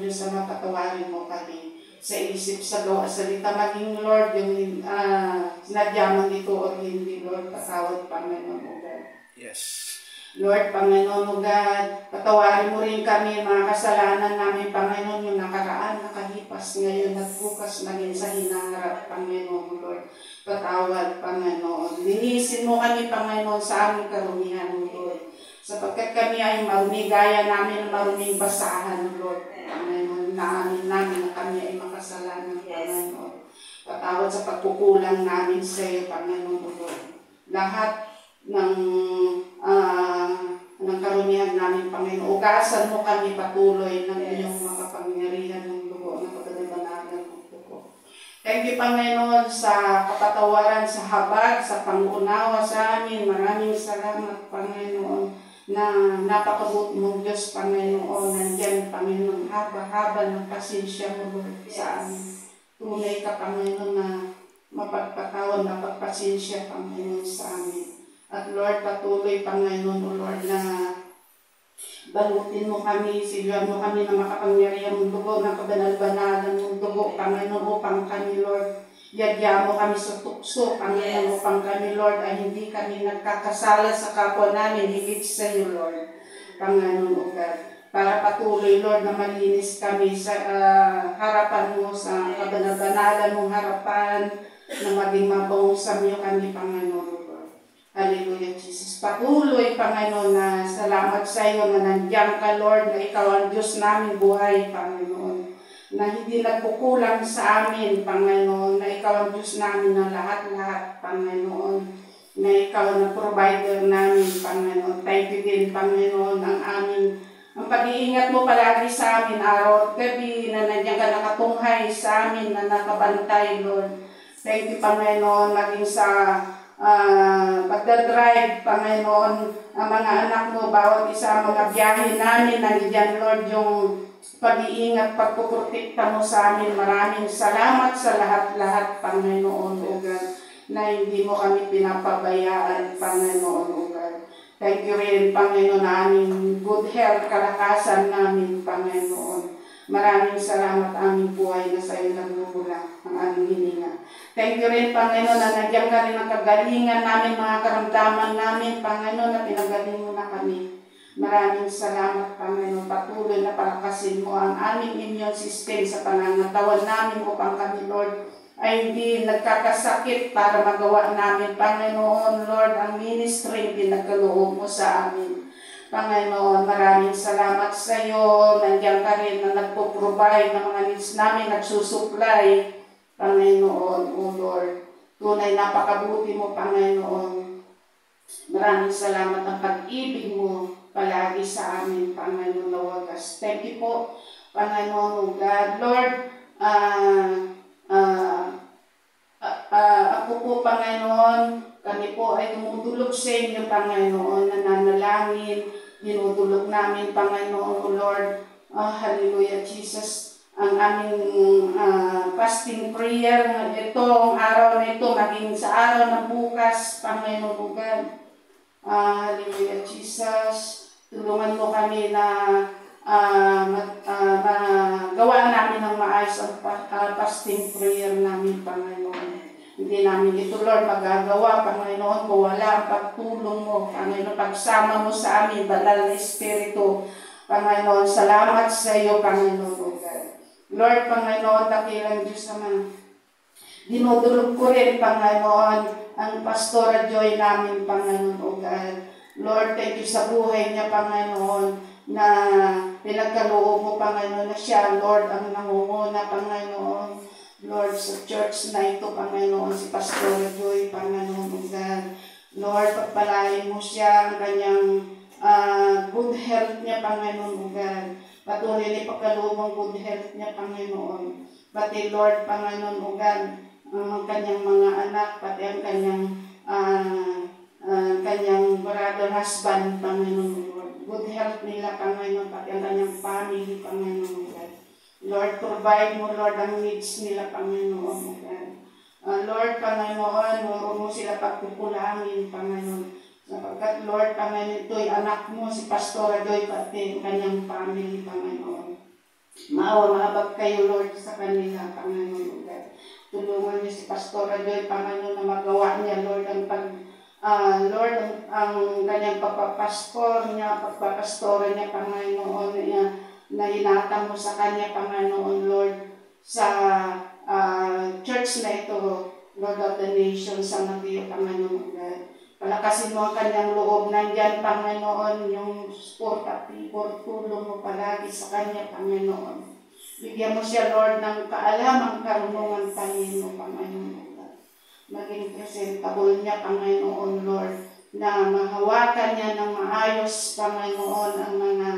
sa isip, sa gawa, salita, maging Lord, yung sinadyaman dito o hindi, Lord, patawad, Panginoon, O God. Yes. Lord, Panginoon, O God, patawarin mo rin kami, mga kasalanan namin, Panginoon, yung nakaraan, nakalipas ngayon at bukas naging sa hinaharap, Panginoon, Lord. Patawad, Panginoon. Linisin mo kami, Panginoon, sa aming karumihan, Lord. Sapagkat kami ay marumi, gaya namin maruming basahan, Lord. Panginoon, naamin namin na kami ay makasalanan, Panginoon. Patawad sa pagkukulang namin sa iyo, Panginoon, Lord. Lahat ng karumihan namin, Panginoon. Ugasan mo kami patuloy ng iyong makapangyarihan ng dugo, ng kabanabanagan ng dugo. Thank you, Panginoon, sa kapatawaran, sa habag, sa pangunawa sa amin. Maraming salamat, Panginoon, na napakabuti mong Diyos, Panginoon. Nandiyan, Panginoon, haba-haba ng pasensya mo, Lord, sa amin. Tunay ka, Panginoon, na mapagpatawad, mapagpasensya, Panginoon, sa amin. At Lord, patuloy, Panginoon, O Lord, na balutin mo kami, silyan mo kami na makapangyarihan mong dugo, ng kabanal-banalan mong dugo, Panginoon, upang kami, Lord, yadya mo kami sa tukso, Panginoon, upang kami, Lord, ay hindi kami nagkakasala sa kapwa namin, higit sa iyo, Lord, Panginoon, O God. Para patuloy, Lord, na malinis kami sa harapan mo, sa kabanal-banalan mong harapan, na maging mabangusam niyo kami, Panginoon. Hallelujah, Jesus. Patuloy, Panginoon, na salamat sa iyo na nandiyan ka, Lord, na ikaw ang Diyos namin buhay, Panginoon. Na hindi nagkukulang sa amin, Panginoon, na ikaw ang Diyos namin ng lahat-lahat, Panginoon. Na ikaw ang provider namin, Panginoon. Thank you din, Panginoon, ang pag-iingat mo palagi sa amin, araw at gabi, na nandiyan ka nakatunghay sa amin, na nakabantay, Lord. Thank you, Panginoon, maging sa pagdadrive, Panginoon, ang mga anak mo, bawat isa mga biyahe namin, nandiyan, Lord, yung pag-iingat, pagpuprotekta mo sa amin. Maraming salamat sa lahat-lahat, Panginoon, O God, na hindi mo kami pinapabayaan, Panginoon, O God. Thank you rin, Panginoon, na aming good health, kalakasan namin, Panginoon. Maraming salamat aming buhay na sa iyo nagmumula ang aming hininga. Thank you rin, Panginoon, na nandiyan ka rin ang kagalingan namin, mga karamdaman namin, Panginoon, na pinagaling mo na kami. Maraming salamat, Panginoon. Patuloy na palakasin mo ang aming immune system sa pangangatawan namin upang kami, Lord, ay hindi nagkakasakit para magawa namin, Panginoon, Lord, ang ministry pinagkaloob mo sa amin. Panginoon, maraming salamat sa iyo. Nandiyan ka rin na nagpo-provide ng mga needs namin, nagsusupply, Panginoon, O Lord. Tunay napakabuti mo, Panginoon. Maraming salamat ang pag-ibig mo palagi sa amin, Panginoon, na wagas. Thank you po, Panginoon, O God. Lord, ako po, Panginoon, kami po ay tumutulog sa inyo, Panginoon, nananalangin, dinudulog namin, Panginoon, O Lord. Hallelujah, Jesus. Ang aming fasting prayer, itong araw na ito, maging sa araw ng bukas, Panginoon, O God. Hallelujah, Jesus. Tulungan mo kami na gawa namin ng maayos ang fasting prayer namin, Panginoon. Hindi namin ito, Lord, magagawa, Panginoon, kung wala ang pagtulong mo, Panginoon, pagsama mo sa amin, banal na Espiritu, Panginoon. Salamat sa iyo, Panginoon, O God. Lord, Panginoon, dakilang Diyos naman, dinudulog ko rin, Panginoon, ang Pastora Joy namin, Panginoon, O God. Lord, thank you sa buhay niya, Panginoon, na pinagkaloob mo, Panginoon, na siya, Lord, ang nangunguna, Panginoon. Lord, sa church na ito, Panginoon, si Pastora Joy, Panginoon, O God. Lord, pagpalain mo siya, ang kanyang good health niya, Panginoon, O God. Patuloy na ipagkaloob ang good health niya, Panginoon. Pati, Lord, Panginoon, O God, ang kanyang mga anak, pati ang kanyang brother, husband, Panginoon, Lord. Good health nila, Panginoon, pati ang kanyang family, Panginoon, O God. Lord, provide mo, Lord, ang needs nila, Panginoon, O God. Lord, Panginoon, huwag mo sila pagkukulangin, Panginoon. Sapagkat, Lord, Panginoon, ito'y anak mo, si Pastora Joy, pati ang kanyang family, Panginoon. Maawa, mahabag kayo, Lord, sa kanila, Panginoon. Tulungan niyo si Pastora Joy, Panginoon, na magawa niya, Lord, Lord, ang kanyang pagpapastor niya, pagpapastora niya, Panginoon, na hinatang mo sa kanya, Panginoon, Lord, sa church na ito, Lord of the Nations, sa Mateo, Panginoon, God. Palakasin mo ang kanyang loob. Nandyan, Panginoon, yung support at tulong mo palagi sa kanya, Panginoon. Bigyan mo siya, Lord, ng kaalamang karunungan talino, Panginoon. Maging presentable niya, Panginoon, Lord, na mahawakan niya ng maayos, Panginoon, ang mga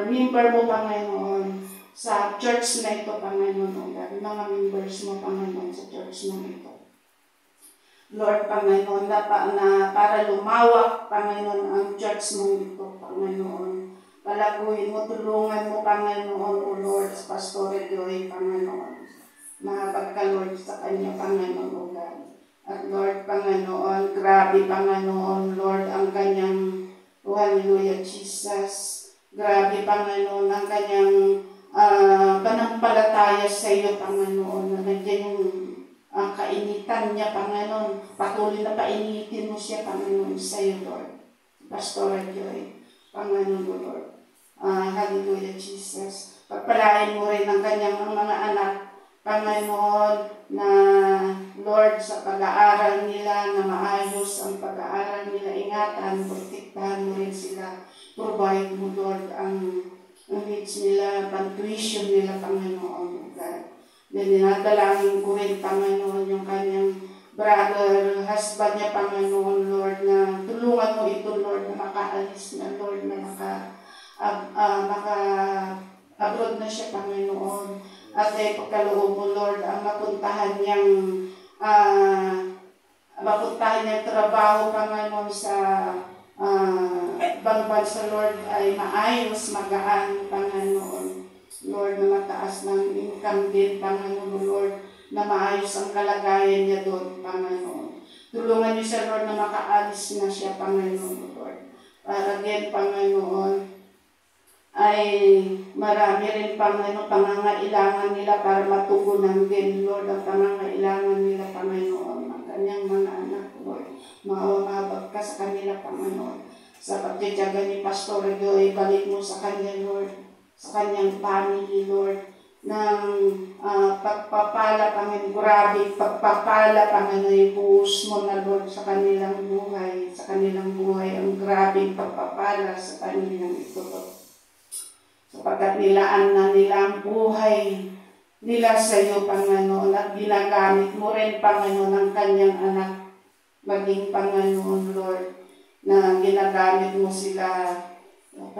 member mo, Panginoon, sa church na ito, Panginoon. Mga members mo, Panginoon, sa church na ito. Lord, Panginoon, na para lumawak, Panginoon, ang church mong ito, Panginoon. Palaguin mo, tulungan mo, Panginoon, O Lord, sa Pastor Joy, Panginoon. Mahabag ka, Lord, sa kanya, Panginoon, O God. At Lord, Panginoon, grabe, Panginoon, Lord, ang kanyang, hallelujah, Jesus. Grabe, Panginoon, ang kanyang panampalataya sa iyo, Panginoon, na nandiyan yung ang kainitan niya, Panginoon. Patuloy na painitin mo siya, Panginoon, sa iyo, Lord. Pastor Joy, Panginoon, Lord. Hallelujah, Jesus. Pagpalain mo rin ang kanyang mga anak, Panginoon, na Lord, sa pag-aaral nila, na maayos ang pag-aaral nila. Ingatan, protektahan mo rin sila. Provide mo, Lord, ang needs nila, pang-tuition nila, Panginoon, God. Dinadalangin ko rin, Panginoon, yung kanyang brother, husband niya, Panginoon, Lord, na tulungan mo ito, Lord, na makaalis na, Lord, na maka-abroad na siya, Panginoon. At pagkaloob mo, Lord, ang mapuntahan niyang trabaho, Panginoon, sa bansa, Lord, ay maayos, magaan, Panginoon. Lord, na mataas ng income din, Panginoon, Lord, na maayos ang kalagayan niya doon, Panginoon. Tulungan niyo siya, Lord, na makaalis na siya, Panginoon, Lord. Para din, Panginoon, ay marami rin, Panginoon, pangangailangan nila para matugunan din, Lord, ang pangangailangan nila, Panginoon, ang kanyang mga anak, Lord. Mawamabag ka sa kanila, Panginoon. Sa pagtitiyaga ni Pastor Joy, balik mo sa kanya, Lord, sa kanyang family, Lord, ng pagpapala, Panginoon, grabe, pagpapala, Panginoon, ibuhos mo na, Lord, sa kanilang buhay, ang grabing pagpapala sa kanilang ito, Lord. Sapagkat nilaan na nila ang buhay nila sa iyo, Panginoon, at ginagamit mo rin, Panginoon, ang kanyang anak, maging, Panginoon, Lord, na ginagamit mo sila.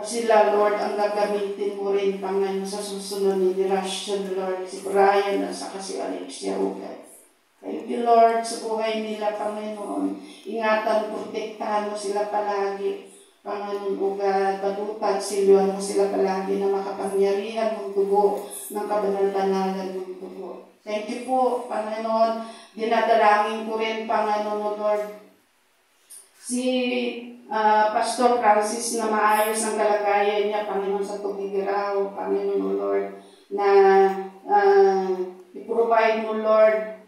Sila, Lord, ang gagamitin mo rin, Panginoon, sa susunod ni generation, Lord, si Brian at saka si Alexia, Ugay. Thank you, Lord, sa buhay nila, Panginoon. Ingatan, protektahan mo sila palagi, Panginoon, Ugay. Balutan, silyoan mo sila palagi na makapangyarihan mong dugo ng kabanal-banalan mong dugo. Thank you po, Panginoon. Dinadalangin ko rin, Panginoon, Lord, si Pastor Francis na maayos ang kalagayan niya, Panginoon, sa Tugigaraw, Panginoon, Lord, na i-provide mo, Lord,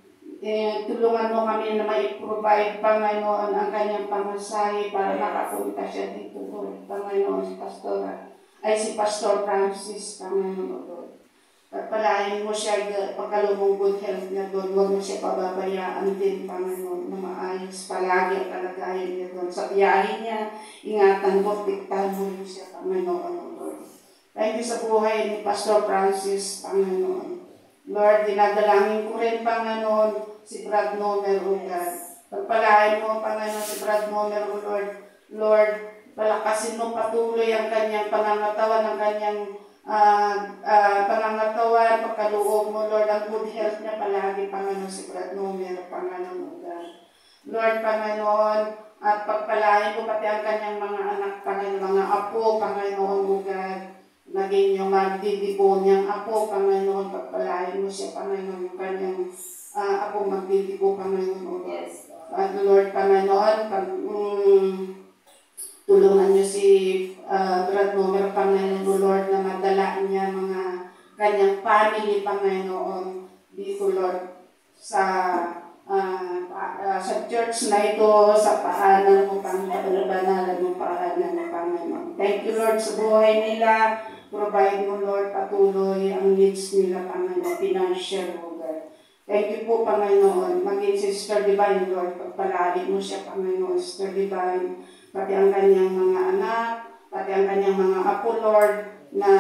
tulungan mo kami na ma-provide, Panginoon, ang kanyang pamasahe para makapunta siya dito, Lord, Panginoon, si Pastor Francis, Panginoon, Lord. Pagpalain mo siya, pagkalumong good health niya doon, huwag mo siya pababayaan din, Panginoon, na maayos palagi ang kalagayan niya doon. Sa biyahe niya, ingatan mo, piktahan mo rin siya, Panginoon, Lord. Thank you sa buhay ni Pastor Francis, Panginoon. Lord, dinadalangin ko rin, Panginoon, si Brad Nomer, O God. Pagpalain mo, Panginoon, si Brad Nomer, O Lord. Lord, palakasin mo patuloy ang kanyang pangangatawan, ang kanyang pangangatawan, pagkaloob mo, Lord, ang good health niya palagi, Panginoon, si Brad Nomer, Panginoon, God. Lord, Panginoon, at pagpalain mo pati ang kanyang mga anak, Panginoon, mga apo, Panginoon, God. Naging yung magdidibo niyang apo, Panginoon, pagpalain mo siya, Panginoon, yung kanyang apo magdidibo, Panginoon, Lord. At Lord, Panginoon, tulungan niyo si Brad Nomer, Panginoon, Lord, na madala niya mga Lord, sa buhay nila. Provide mo, Lord, patuloy ang needs nila, Panginoon, financial, Lord. Thank you po, Panginoon. Maging si Sister Divine, Lord, pagpalagi mo siya, Panginoon, Sister Divine, pati ang kanyang mga anak, pati ang kanyang mga apo, Lord, na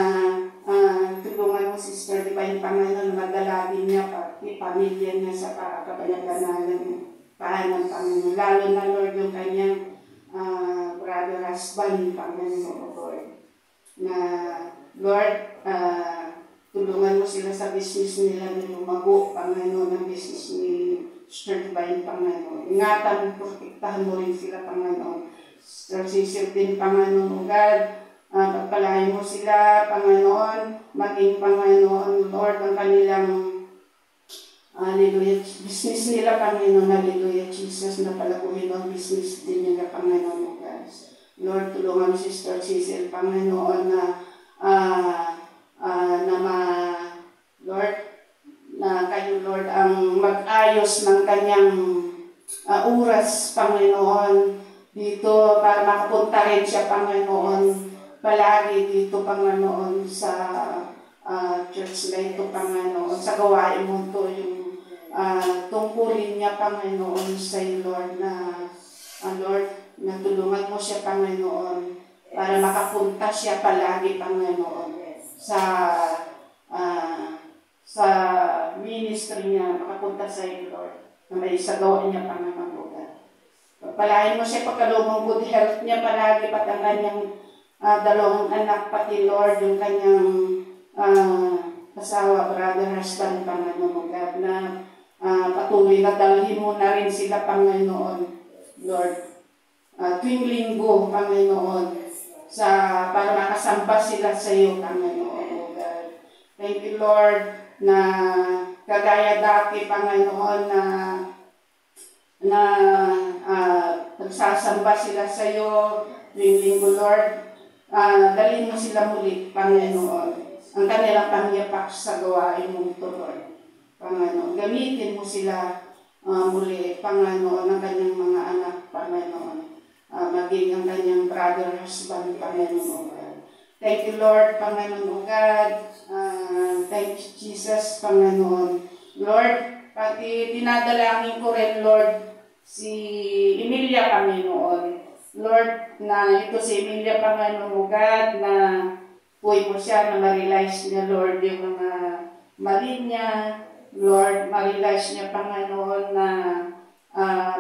tulungan mo si Sister Divine, Panginoon, madalagin niya, pati pamilya niya sa kapayapanalan pahanan, Panginoon. Lalo na, Lord, yung kanyang brother husband, Panginoon, Lord. Na, Lord, tulungan mo sila sa business nila na lumago, Panginoon, ang business ni Sister Divine, Panginoon. Ingatan mo, protektahan mo rin sila, Panginoon. Sister Cecil din, Panginoon, God, pagpalain mo sila, Panginoon, maging, Panginoon, Lord, ang kanilang hallelujah, business nila, Panginoon, hallelujah, Jesus, na palaguhin ang business din nila, Panginoon, guys. Lord, tulungan si Sister Cecil, Panginoon, Lord, na kayo, Lord, ang mag-ayos ng kanyang oras, Panginoon, dito para makapunta rin siya, Panginoon, palagi dito, Panginoon, sa church na ito, Panginoon, sa gawain mo ito, yung tungkulin niya, Panginoon, sa iyo, Lord, Lord, natulungan mo siya, Panginoon, para makapunta siya palagi, Panginoon, sa ministry niya, makapunta sa iyo, Lord, na may isagawa niya, Panginoon, Lord. Pagpalain mo siya pagkalumang good health niya palagi, pati ang kanyang dalawang anak, pati, Lord, yung kanyang asawa, brother, husband, Panginoon, God, na patuloy na dalhin mo na rin sila, Panginoon, Lord. Tuwing linggo, Panginoon, para makasamba sila sa iyo, Panginoon, God. Thank you, Lord, na kagaya dati, Panginoon, na nagsasamba sila sa iyo tuwing linggo, Lord. Dalhin mo sila muli, Panginoon, ang kanilang pangyapak sa gawain mo ito, Lord. Panginoon, gamitin mo sila muli, Panginoon, ang kanyang mga anak, Panginoon. Maging ang kanyang brother, husband, Panginoon. Thank you, Lord, Panginoon, God. Thank you, Jesus, Panginoon. Lord, pati dinadalangin ko rin, Lord, si Emilia, Panginoon. Lord, na ito si Emilia, Panginoon, God, na puwi mo siya, na ma-realize niya, Lord, yung mga mali niya. Lord, ma-realize niya, Panginoon, na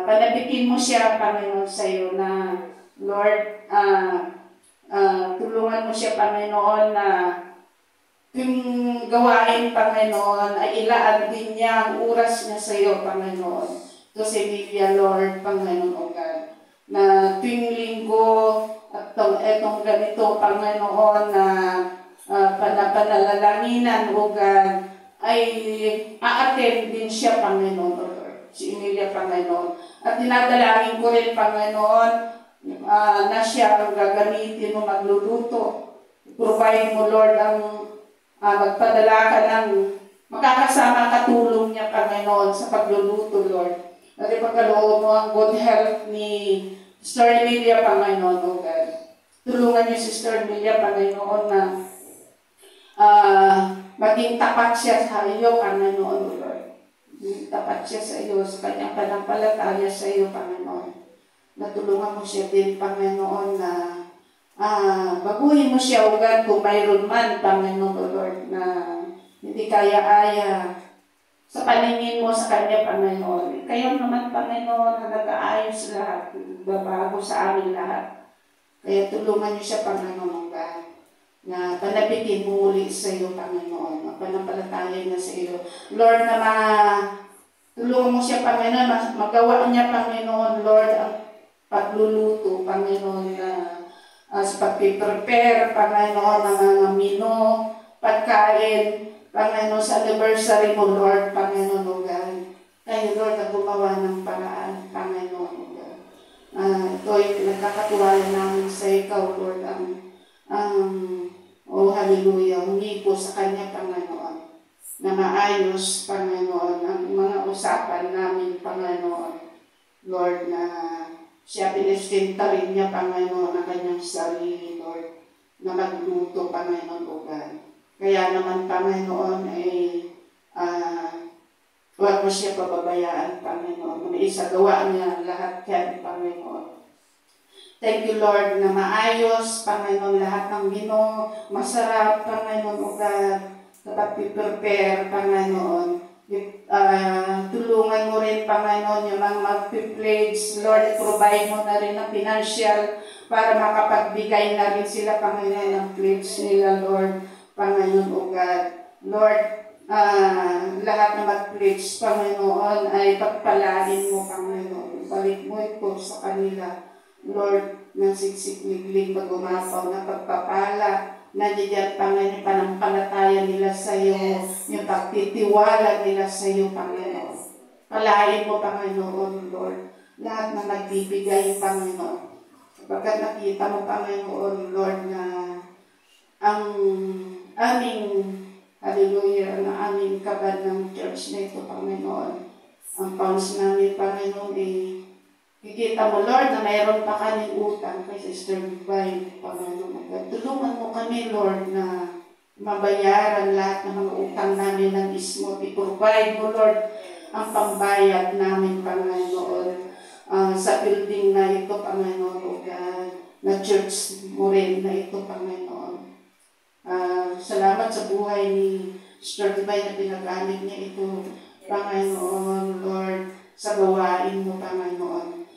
panabikin mo siya, Panginoon, sa iyo na, Lord, tulungan mo siya, Panginoon, na yung gawain, Panginoon, ay ilaan din niya ang oras niya sa iyo, Panginoon. Ito si Emilia, Lord, Panginoon, God, na tuwing linggo at etong ganito, Panginoon, na panalalanginan, o God, ay a-attend din siya, Panginoon, Lord, si Emilia, Panginoon. At dinadalangin ko rin, Panginoon, na siya ang gagamitin mo magluluto. Provide mo, Lord, ang magpadala ka ng makakasama katulong niya, Panginoon, sa pagluluto, Lord. At ipagkaloob mo ang good health ni Sister Emilia, Panginoon, O God. Tulungan niyo si Sister Emilia, Panginoon, na maging tapat siya sa iyo, Panginoon, O Lord. Tapat siya sa iyo, sa kanyang panampalataya sa iyo, Panginoon. Natulungan mo siya din, Panginoon, na baguhin mo siya, O God, kung mayroon man, Panginoon, O Lord, na hindi kaya-aya sa paningin mo sa kanya, Panginoon. Kayo naman, Panginoon, na nag-aayos lahat, babago sa amin lahat. Kaya tulungan niyo siya, Panginoon, God, na panabikin mo muli sa iyo, Panginoon, panampalataya na sa iyo. Lord, na tulungan mo siya, Panginoon, magawa niya, Panginoon, Lord, ang pagluluto, Panginoon, na sa pag-prepare, Panginoon, ng mga mino, pagkain, Panginoon, sa anniversary mo, Lord, Panginoon, O God. Kayo, Lord, ang gumawa ng paraan, Panginoon, O God. Ito ay pinagkakatuwala namin sa ikaw, Lord, hallelujah, humingi po sa kanya, Panginoon, na maayos, Panginoon, ang mga usapan namin, Panginoon, Lord, na siya pinistinta rin niya, Panginoon, ang kanyang sarili, Lord. na magluto, Panginoon, o God. Kaya naman, Panginoon, huwag mo siya pababayaan, Panginoon. Isagawa niya lahat yan, Panginoon. Thank you, Lord, na maayos, Panginoon, lahat ng menu, masarap, Panginoon, o God, kapag prepare, Panginoon. Tulungan mo rin, Panginoon, yung mga mag-pledge, Lord, provide mo na rin ng financial para makapagbigay na rin sila, Panginoon, ng pledge nila, Lord, Panginoon, o God. Lord, lahat na mag-pledge, Panginoon, ay pagpalain mo, Panginoon. Balik mo ito sa kanila. Lord, ng siksik-liglig pag-umapaw na pagpapala, nandiyan, Panginoon, panampalataya nila sa iyo, yung pagtitiwala nila sa iyo, Panginoon. Palain mo, Panginoon, Lord, lahat na nagbibigay, Panginoon. Pagkat nakita mo, Panginoon, Lord, na ang aming, hallelujah, ang aming kabad ng church na ito, Panginoon. Ang pounds namin, Panginoon, kikita mo, Lord, na mayroon pa kaming utang kay Sister Divine, Panginoon. Tulungan mo kami, Lord, na mabayaran lahat ng mga utang namin ng ismo. I-provide mo, Lord, ang pambayad namin, Panginoon, sa building na ito, Panginoon, o God, na church mo rin na ito, Panginoon. Salamat sa buhay ni Sister Divine na pinagamit niya ito, Panginoon, Lord, sa gawain mo, Panginoon.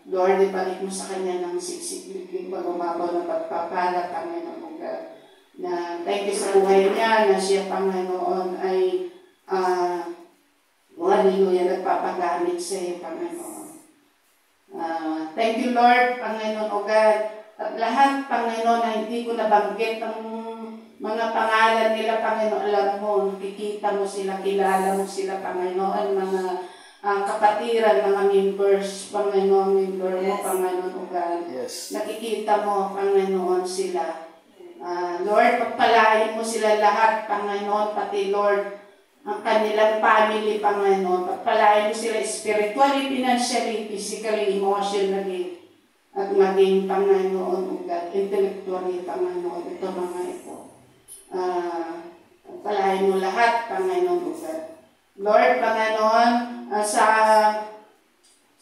Lord, ibalik mo sa kanya ng siksik-liglig pag-umabaw ng pagpapala, Panginoon, God. Na thank you sa buhay niya na siya, Panginoon, ay hallelujah, nagpapagamit sa iyo, Panginoon. Thank you, Lord, Panginoon, o God. At lahat, Panginoon, na hindi ko nabanggit ang mga pangalan nila, Panginoon, alam mo, nakikita mo sila, kilala mo sila, Panginoon, mga kapatiran, mga members, Panginoon, member mo, Panginoon, o God. Yes. Nakikita mo, Panginoon, sila. Lord, pagpalain mo sila lahat, Panginoon, pati, Lord, ang kanilang family, Panginoon. Pagpalain mo sila spiritually, financially, physically, emotionally, at maging, Panginoon, o God, intellectually, Panginoon, ito mga ito. Pagpalain mo lahat, Panginoon, o God. Lord, Panginoon, sa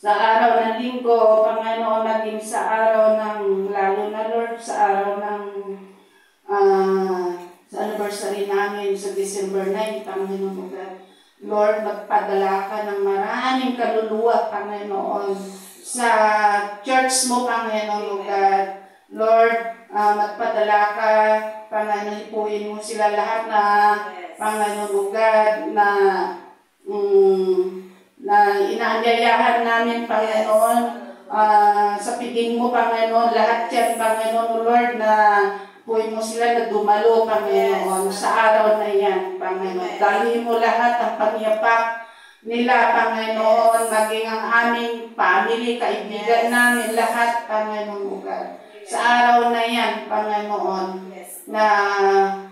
araw ng linggo, Panginoon, naging sa araw ng, lalo na, Lord, sa araw ng sa anniversary namin sa December 9, Panginoon, o God. Lord, magpadala ka ng maraming kaluluwa, Panginoon, sa church mo, Panginoon, o God. Lord, magpadala ka, Panginoon, ipuin mo sila lahat na, Panginoon, o God, na inaanyayahan namin, Panginoon, sa piging mo, Panginoon, lahat yan, Panginoon, o Lord, na puwin mo sila na dumalo, Panginoon, sa araw na yan, Panginoon. Dalhin mo lahat ang pangyapak nila, Panginoon, maging ang aming family, kaibigan namin, lahat, Panginoon, o God. Sa araw na yan, Panginoon, na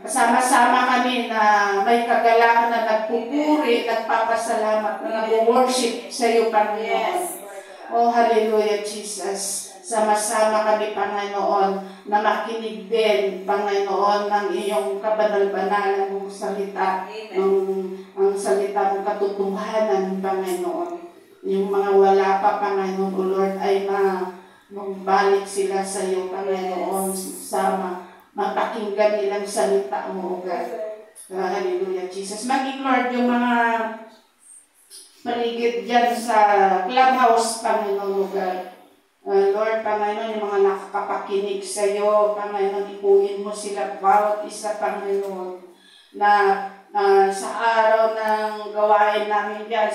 kasama-sama kami na may kagalakan na nagpupuri, nagpapasalamat, na nag-worship sa iyo, Panginoon. Oh, hallelujah, Jesus. Sama-sama kami, Panginoon, na makinig din, Panginoon, ng iyong kabanal-banalan mong salita, ang salita mong katotohanan, Panginoon. Yung mga wala pa, Panginoon, o Lord, ay magbalik sila sa iyo, Panginoon, sama mapakinggan nilang salita mo, O God. Hallelujah, Jesus. Maging, Lord, yung mga paligid dyan sa clubhouse, Panginoon, O God. Lord, Panginoon, yung mga nakakapakinig sa iyo, Panginoon, ipuin mo sila bawat isa, Panginoon, na sa araw ng gawain namin dyan,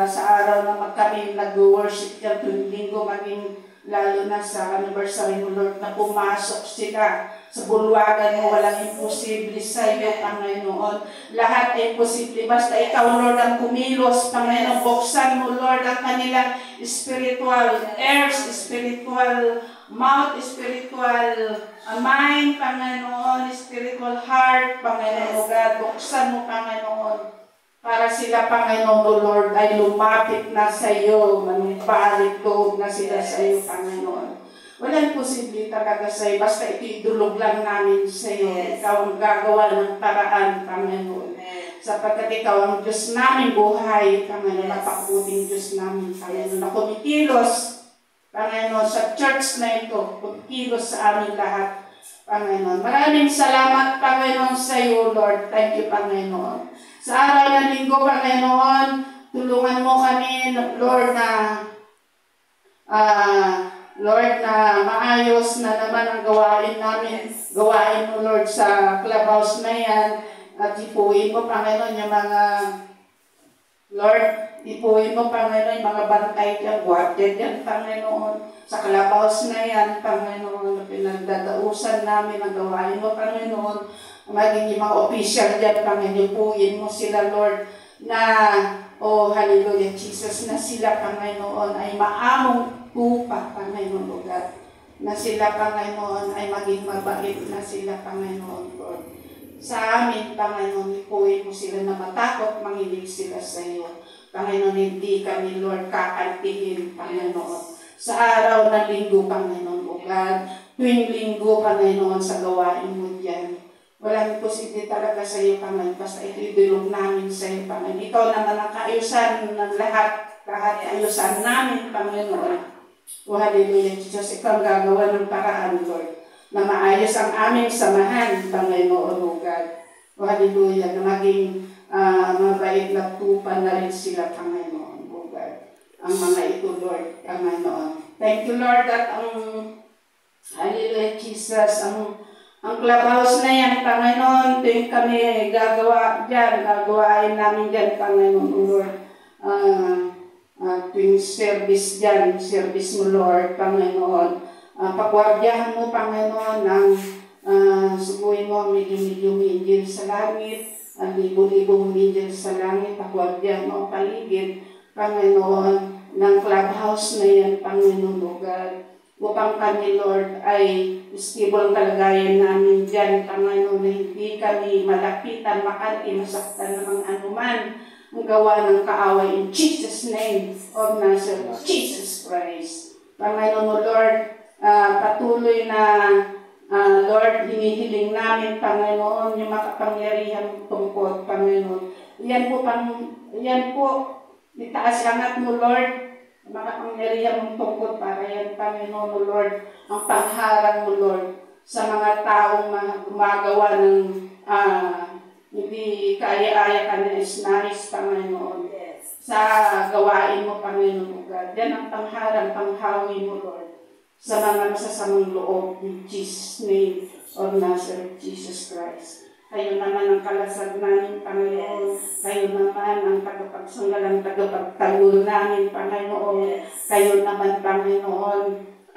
sa araw na kami nag-worship dyan, tuwing linggo, maging lalo na sa anniversary mo, Lord, na pumasok sila sa bulwagan mo, walang imposible sa iyo, Panginoon. Lahat ay posible. Basta ikaw, Lord, ang kumilos, Panginoon. Buksan mo, Lord, ang kanilang spiritual ears, spiritual mouth, spiritual mind, Panginoon, spiritual heart, Panginoon, God. Buksan mo, Panginoon, para sila, Panginoon, O Lord, ay lumapit na sa iyo, manumbalik na sila sa iyo, Panginoon. Walang imposible talaga sa'yo. Basta ito idulog lang namin sa'yo. Ikaw ang gagawa ng paraan, Panginoon. Sapagkat ikaw ang Diyos namin buhay, Panginoon. Napakabuting Diyos namin, Panginoon. Na kumikilos, Panginoon, sa church na ito. Kumikilos sa amin lahat, Panginoon. Maraming salamat, Panginoon, sa iyo, Lord. Thank you, Panginoon. Sa araw na linggo, Panginoon, tulungan mo kami, Lord, na maayos na naman ang gawain namin. Gawain mo, Lord, sa clubhouse na yan. At ipuin mo, Panginoon, yung mga, Lord, ipuin mo, Panginoon, yung mga bantay dyan, guardia dyan, Panginoon. Sa clubhouse na yan, Panginoon, pinagdadausan namin ang gawain mo, Panginoon. Maging yung mga official dyan, Panginoon, ipuin mo sila, Lord, na, oh, hallelujah, Jesus, na sila, Panginoon, ay maamong tupa, Panginoon, lugar. Na sila, Panginoon, ay maging mabait na sila, Panginoon, Lord. Sa amin, Panginoon, ipuin mo sila na matakot, manginig sila sa iyo. Panginoon, hindi kami, Lord, kakaltihin, Panginoon. Sa araw ng linggo, Panginoon, o God, tuwing linggo, Panginoon, sa gawain mo diyan. Walang posible talaga sa iyo, Panginoon, basta ito idulog namin sa iyo, Panginoon. Ikaw naman ang kaayusan ng lahat kaayusan namin, Panginoon. O hallelujah, Jesus, ikaw ang gagawa ng paraan, Lord, na maayos ang aming samahan, Panginoon, o God. O hallelujah, na maging mabait na tupa na rin sila, Panginoon, o God. Ang mga ito, Lord, Panginoon. Thank you, Lord, at ang hallelujah, Jesus, ang clubhouse na yan, Panginoon, tuwing kami gagawa dyan, gagawain namin dyan, Panginoon, Lord. Tuwing service dyan, service mo, Lord, Panginoon. Pagwardyahan mo, Panginoon, ang subuhin mo ang medyo-medyo angel sa langit, ang libo-libong angel sa langit, pagwardyahan mo ang paligid, Panginoon, ng clubhouse na yan, Panginoon, o God. Upang kami, Lord, ay stable ang kalagayan namin dyan, Panginoon, na hindi kami malapitan, makati, masaktan ng anuman ang gawa ng kaaway in Jesus' name of Nazareth, Jesus Christ. Panginoon, Lord, patuloy na, Lord, hinihiling namin, Panginoon, yung makapangyarihan tungkol, Panginoon. Yan po, itaas angat mo, Lord, makapangyarihan mong tungkol para yan, Panginoon, Lord, ang pangharang mo, Lord, sa mga taong gumagawa ng hindi kaya-aya ka nais-nais, Panginoon, sa gawain mo, Panginoon, God. Yan ang pangharang, panghawi mo, Lord, sa mga masasamang loob in Jesus' name of Nazareth, Jesus Christ. Kayo naman ang kalasag namin, Panginoon. Kayo naman ang tagapagsanggalang tagapagtanggol namin, Panginoon. Kayo naman, Panginoon,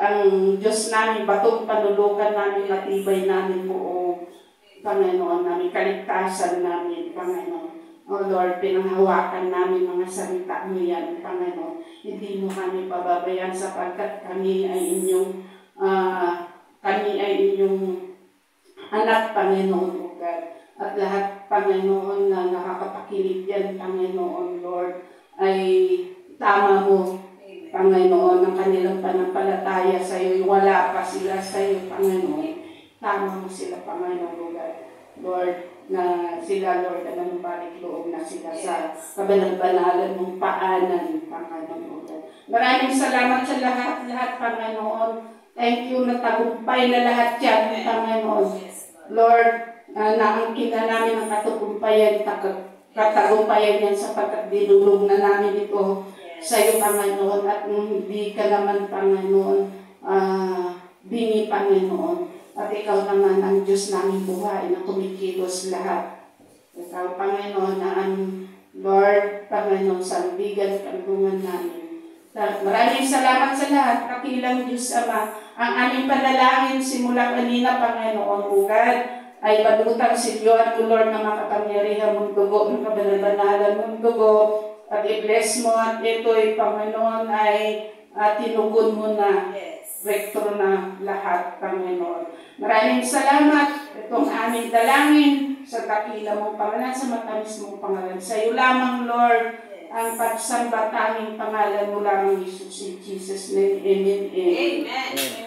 ang Diyos namin, batong panulukan namin, matibay namin buong, Panginoon namin, kaligtasan namin, Panginoon. O Lord, pinanghawakan namin mga salita mo yan, Panginoon. Hindi mo kami pababayaan sapagkat kami ay inyong anak, Panginoon, God. At lahat, Panginoon, na nakakapakinig yan, Panginoon, Lord, ay tama mo, Panginoon, ang kanilang panampalataya sa iyo. Wala pa sila sa iyo, Panginoon. Tama mo sila, Panginoon, God. Lord, na sila, Lord, na balik loob na sila sa kabalang-banalan mong paanan, Panginoon, God. Maraming salamat sa lahat, Panginoon. Thank you na tagumpay na lahat yan, Panginoon. Lord, naangkin na namin ang katagumpayan yan sapagkat dinulog na namin ito sa iyo, Panginoon, at hindi ka naman, Panginoon, bingi, Panginoon. At ikaw naman ang Diyos namin buhay na kumikilos lahat. Ikaw, Panginoon, na ang Lord, Panginoon, salbigan, kandungan namin. Maraming salamat sa lahat, kakilang Diyos Ama. Ang aming panalangin simula kanina, Panginoon, ugad, ay padutang si Diyos mo, Lord, na makapangyarihan mong dugo, ng kabanal-banalan mong dugo, at i-bless mo, at ito'y, Panginoon, ay tinugon mo na, breakthrough na lahat, Panginoon. Maraming salamat, itong aming dalangin, sa dakila mong pangalan, sa matamis mong pangalan. Sa iyo lamang, Lord, ang pagsamba tanging pangalan mo lamang, Jesus, in Jesus' name, Amen. Amen.